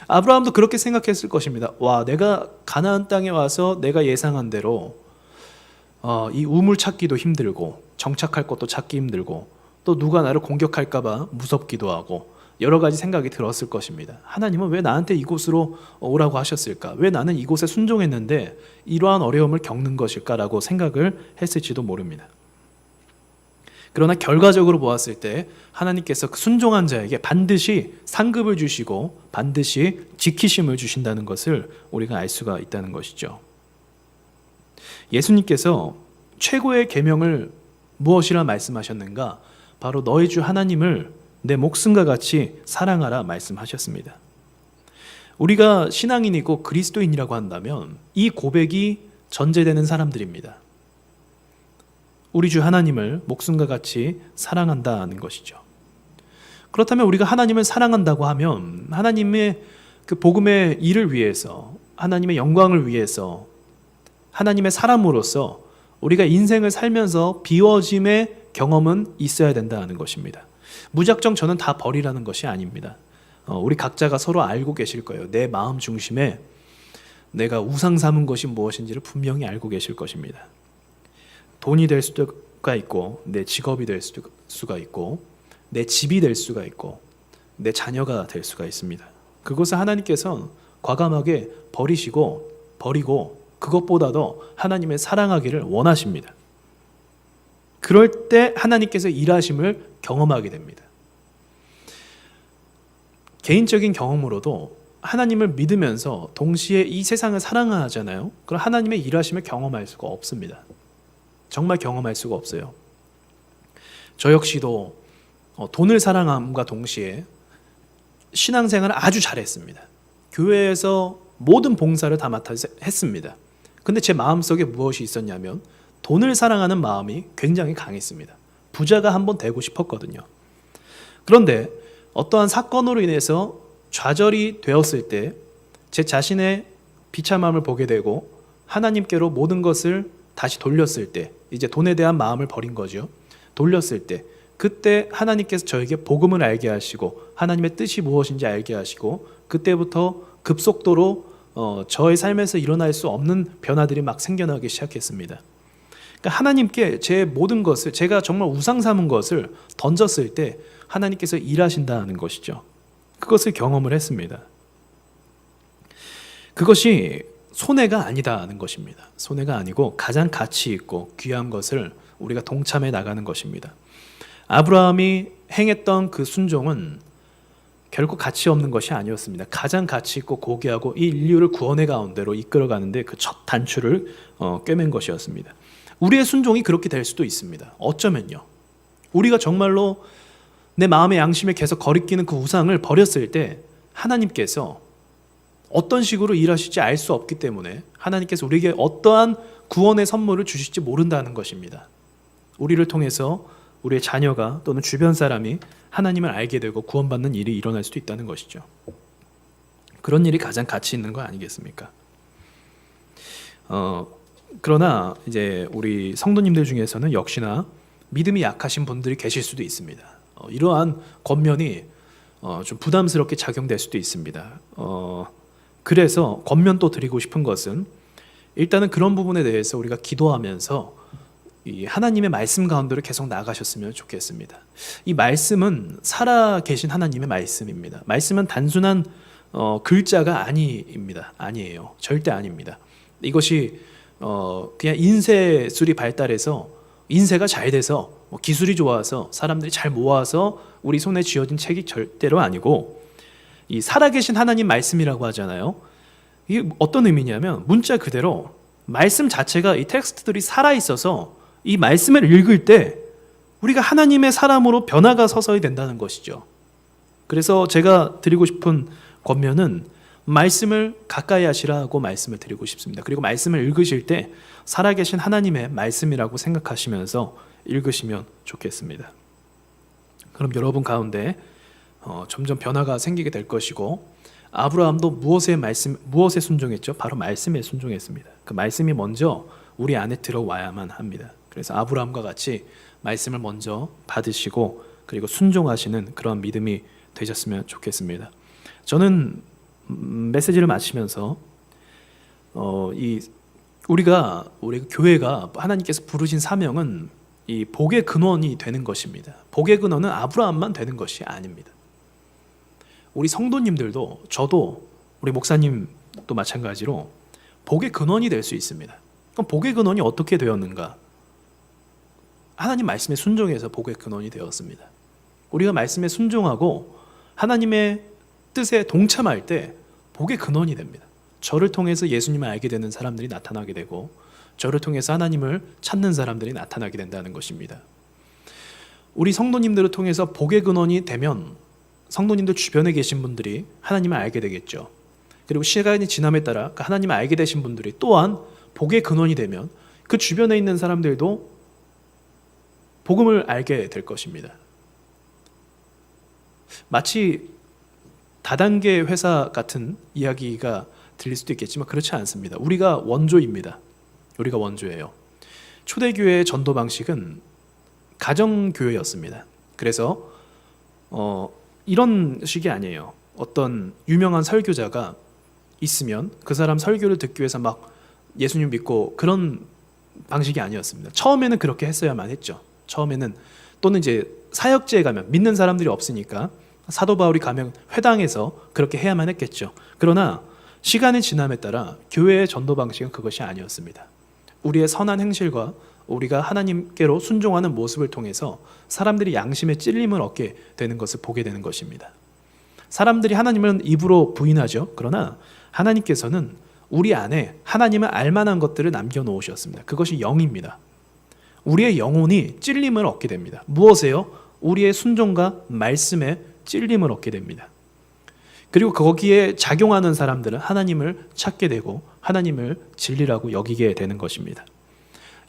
아브라함도 그렇게 생각했을 것입니다. 와, 내가 가나안 땅에 와서 내가 예상한 대로 이 우물 찾기도 힘들고 정착할 것도 찾기 힘들고 또 누가 나를 공격할까 봐 무섭기도 하고 여러 가지 생각이 들었을 것입니다. 하나님은 왜 나한테 이곳으로 오라고 하셨을까? 왜 나는 이곳에 순종했는데 이러한 어려움을 겪는 것일까라고 생각을 했을지도 모릅니다. 그러나 결과적으로 보았을 때 하나님께서 그 순종한 자에게 반드시 상급을 주시고 반드시 지키심을 주신다는 것을 우리가 알 수가 있다는 것이죠. 예수님께서 최고의 계명을 무엇이라 말씀하셨는가? 바로 너희 주 하나님을 내 목숨과 같이 사랑하라 말씀하셨습니다. 우리가 신앙인이고 그리스도인이라고 한다면 이 고백이 전제되는 사람들입니다. 우리 주 하나님을 목숨과 같이 사랑한다는 것이죠. 그렇다면 우리가 하나님을 사랑한다고 하면 하나님의 그 복음의 일을 위해서 하나님의 영광을 위해서 하나님의 사람으로서 우리가 인생을 살면서 비워짐의 경험은 있어야 된다는 것입니다. 무작정 저는 다 버리라는 것이 아닙니다. 우리 각자가 서로 알고 계실 거예요. 내 마음 중심에 내가 우상 삼은 것이 무엇인지를 분명히 알고 계실 것입니다. 돈이 될 수가 있고 내 직업이 될 수가 있고 내 집이 될 수가 있고 내 자녀가 될 수가 있습니다. 그것을 하나님께서 과감하게 버리고 그것보다도 하나님의 사랑하기를 원하십니다. 그럴 때 하나님께서 일하심을 경험하게 됩니다. 개인적인 경험으로도 하나님을 믿으면서 동시에 이 세상을 사랑하잖아요. 그럼 하나님의 일하심을 경험할 수가 없습니다. 정말 경험할 수가 없어요. 저 역시도 돈을 사랑함과 동시에 신앙생활을 아주 잘했습니다. 교회에서 모든 봉사를 다 맡아서 했습니다. 근데 제 마음속에 무엇이 있었냐면 돈을 사랑하는 마음이 굉장히 강했습니다. 부자가 한번 되고 싶었거든요. 그런데 어떠한 사건으로 인해서 좌절이 되었을 때 제 자신의 비참함을 보게 되고 하나님께로 모든 것을 다시 돌렸을 때 이제 돈에 대한 마음을 버린 거죠. 돌렸을 때 그때 하나님께서 저에게 복음을 알게 하시고 하나님의 뜻이 무엇인지 알게 하시고 그때부터 급속도로 저의 삶에서 일어날 수 없는 변화들이 막 생겨나기 시작했습니다. 그러니까 하나님께 제 모든 것을 제가 정말 우상 삼은 것을 던졌을 때 하나님께서 일하신다는 것이죠. 그것을 경험을 했습니다. 그것이 손해가 아니다는 것입니다. 손해가 아니고 가장 가치 있고 귀한 것을 우리가 동참해 나가는 것입니다. 아브라함이 행했던 그 순종은 결코 가치 없는 것이 아니었습니다. 가장 가치 있고 고귀하고 이 인류를 구원의 가운데로 이끌어가는데 그 첫 단추를 꿰맨 것이었습니다. 우리의 순종이 그렇게 될 수도 있습니다. 어쩌면요. 우리가 정말로 내 마음의 양심에 계속 거리끼는 그 우상을 버렸을 때 하나님께서 어떤 식으로 일하실지 알 수 없기 때문에 하나님께서 우리에게 어떠한 구원의 선물을 주실지 모른다는 것입니다. 우리를 통해서 우리의 자녀가 또는 주변 사람이 하나님을 알게 되고 구원받는 일이 일어날 수도 있다는 것이죠. 그런 일이 가장 가치 있는 거 아니겠습니까? 그러나 이제 우리 성도님들 중에서는 역시나 믿음이 약하신 분들이 계실 수도 있습니다. 이러한 권면이 좀 부담스럽게 작용될 수도 있습니다. 그래서 권면 또 드리고 싶은 것은 일단은 그런 부분에 대해서 우리가 기도하면서 이 하나님의 말씀 가운데로 계속 나아가셨으면 좋겠습니다. 이 말씀은 살아 계신 하나님의 말씀입니다. 말씀은 단순한 글자가 아니에요. 절대 아닙니다. 이것이 그냥 인쇄술이 발달해서 인쇄가 잘 돼서 기술이 좋아서 사람들이 잘 모아서 우리 손에 쥐어진 책이 절대로 아니고 이 살아계신 하나님 말씀이라고 하잖아요. 이게 어떤 의미냐면 문자 그대로 말씀 자체가 이 텍스트들이 살아있어서 이 말씀을 읽을 때 우리가 하나님의 사람으로 변화가 서서히 된다는 것이죠. 그래서 제가 드리고 싶은 권면은 말씀을 가까이 하시라고 말씀을 드리고 싶습니다. 그리고 말씀을 읽으실 때 살아계신 하나님의 말씀이라고 생각하시면서 읽으시면 좋겠습니다. 그럼 여러분 가운데 점점 변화가 생기게 될 것이고, 아브라함도 무엇에 순종했죠? 바로 말씀에 순종했습니다. 그 말씀이 먼저 우리 안에 들어와야만 합니다. 그래서 아브라함과 같이 말씀을 먼저 받으시고 그리고 순종하시는 그런 믿음이 되셨으면 좋겠습니다. 저는 메시지를 마치면서 우리가 교회가 하나님께서 부르신 사명은 이 복의 근원이 되는 것입니다. 복의 근원은 아브라함만 되는 것이 아닙니다. 우리 성도님들도, 저도, 우리 목사님도 마찬가지로 복의 근원이 될 수 있습니다. 그럼 복의 근원이 어떻게 되었는가? 하나님 말씀에 순종해서 복의 근원이 되었습니다. 우리가 말씀에 순종하고 하나님의 뜻에 동참할 때 복의 근원이 됩니다. 저를 통해서 예수님을 알게 되는 사람들이 나타나게 되고, 저를 통해서 하나님을 찾는 사람들이 나타나게 된다는 것입니다. 우리 성도님들을 통해서 복의 근원이 되면 성도님들 주변에 계신 분들이 하나님을 알게 되겠죠. 그리고 시간이 지남에 따라 그 하나님을 알게 되신 분들이 또한 복의 근원이 되면 그 주변에 있는 사람들도 복음을 알게 될 것입니다. 마치 다단계 회사 같은 이야기가 들릴 수도 있겠지만 그렇지 않습니다. 우리가 원조입니다. 우리가 원조예요. 초대교회의 전도 방식은 가정교회였습니다. 그래서 이런 식이 아니에요. 어떤 유명한 설교자가 있으면 그 사람 설교를 듣기 위해서 막 예수님 믿고 그런 방식이 아니었습니다. 처음에는 그렇게 했어야만 했죠. 처음에는, 또는 이제 사역지에 가면 믿는 사람들이 없으니까 사도 바울이 가면 회당에서 그렇게 해야만 했겠죠. 그러나 시간의 지남에 따라 교회의 전도 방식은 그것이 아니었습니다. 우리의 선한 행실과 우리가 하나님께로 순종하는 모습을 통해서 사람들이 양심의 찔림을 얻게 되는 것을 보게 되는 것입니다. 사람들이 하나님을 입으로 부인하죠. 그러나 하나님께서는 우리 안에 하나님을 알만한 것들을 남겨놓으셨습니다. 그것이 영입니다. 우리의 영혼이 찔림을 얻게 됩니다. 무엇에요? 우리의 순종과 말씀에 찔림을 얻게 됩니다. 그리고 거기에 작용하는 사람들은 하나님을 찾게 되고 하나님을 진리라고 여기게 되는 것입니다.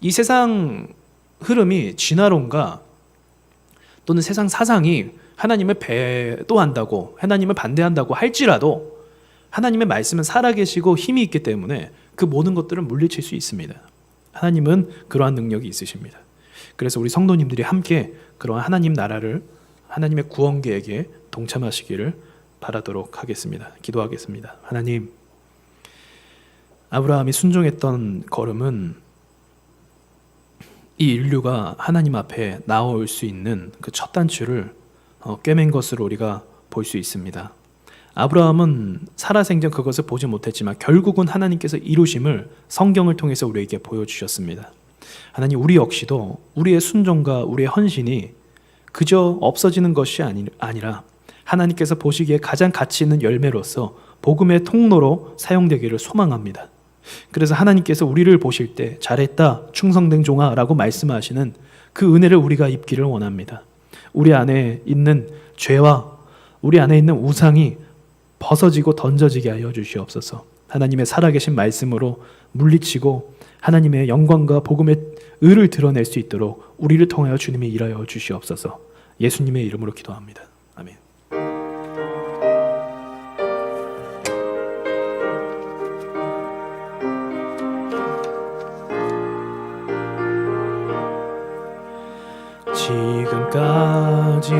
이 세상 흐름이 진화론가 또는 세상 사상이 하나님을 배도한다고, 하나님을 반대한다고 할지라도 하나님의 말씀은 살아계시고 힘이 있기 때문에 그 모든 것들을 물리칠 수 있습니다. 하나님은 그러한 능력이 있으십니다. 그래서 우리 성도님들이 함께 그러한 하나님 나라를, 하나님의 구원 계획에 동참하시기를 바라도록 하겠습니다. 기도하겠습니다. 하나님, 아브라함이 순종했던 걸음은 이 인류가 하나님 앞에 나올 수 있는 그 첫 단추를 꿰맨 것으로 우리가 볼 수 있습니다. 아브라함은 살아생전 그것을 보지 못했지만 결국은 하나님께서 이루심을 성경을 통해서 우리에게 보여주셨습니다. 하나님, 우리 역시도 우리의 순종과 우리의 헌신이 그저 없어지는 것이 아니라 하나님께서 보시기에 가장 가치 있는 열매로서 복음의 통로로 사용되기를 소망합니다. 그래서 하나님께서 우리를 보실 때 잘했다, 충성된 종아 라고 말씀하시는 그 은혜를 우리가 입기를 원합니다. 우리 안에 있는 죄와 우리 안에 있는 우상이 벗어지고 던져지게 하여 주시옵소서. 하나님의 살아계신 말씀으로 물리치고 하나님의 영광과 복음의 의를 드러낼 수 있도록 우리를 통하여 주님이 일하여 주시옵소서. 예수님의 이름으로 기도합니다. 아멘. 지금까지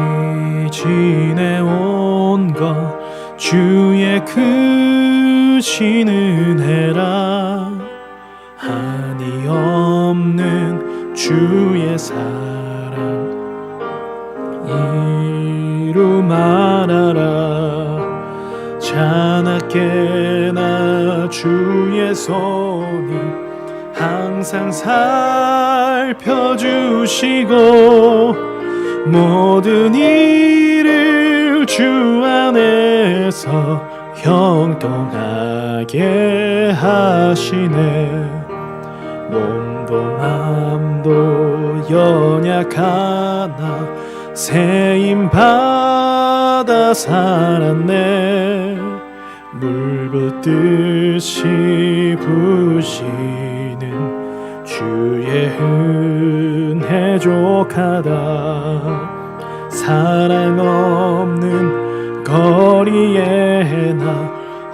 지내온 것 주의 크신 은혜라, 한이 없는 주의 사랑 이루 말하라. 자나깨나 주의 손이 항상 항상 살펴주시고 모든 일을 주 안에서 형통하게 하시네. 몸도 마음도 연약하나 세임받아 살았네. 물붓듯이 부시는 주의 은혜 족하다. 사랑 없는 거리에 나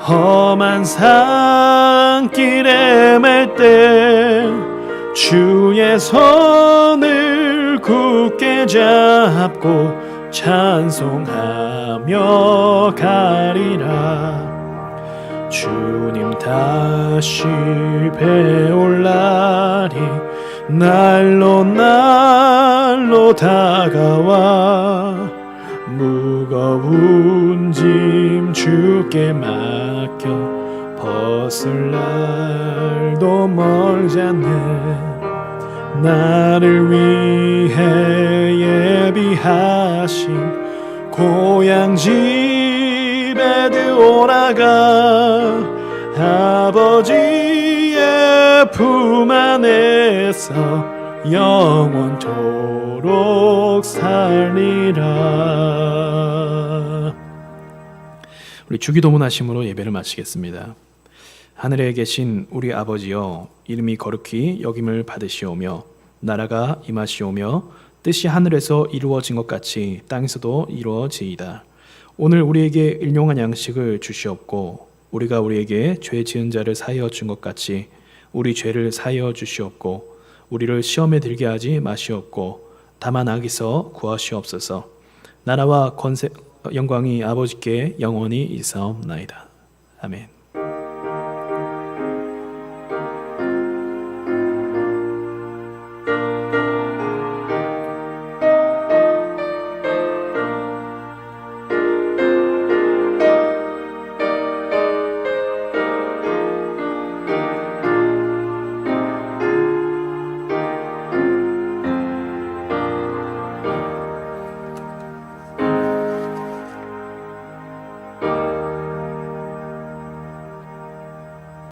험한 산길에 맬 때 주의 손을 굳게 잡고 찬송하며 가리라. 주님 다시 배올 날이 날로 날로 다가와 무거운 짐 주께 맡겨 벗을 날도 멀지 않네. 나를 위해 예비하신 고향 집에 들어가 아버지의 품 안에서 영원토록 살리라. 우리 주기도문 하심으로 예배를 마치겠습니다. 하늘에 계신 우리 아버지여, 이름이 거룩히 여김을 받으시오며 나라가 임하시오며 뜻이 하늘에서 이루어진 것 같이 땅에서도 이루어지이다. 오늘 우리에게 일용할 양식을 주시옵고 우리가 우리에게 죄 지은 자를 사하여 준 것 같이 우리 죄를 사하여 주시옵고 우리를 시험에 들게 하지 마시옵고 다만 악에서 구하시옵소서. 나라와 권세 영광이 아버지께 영원히 있사옵나이다. 아멘.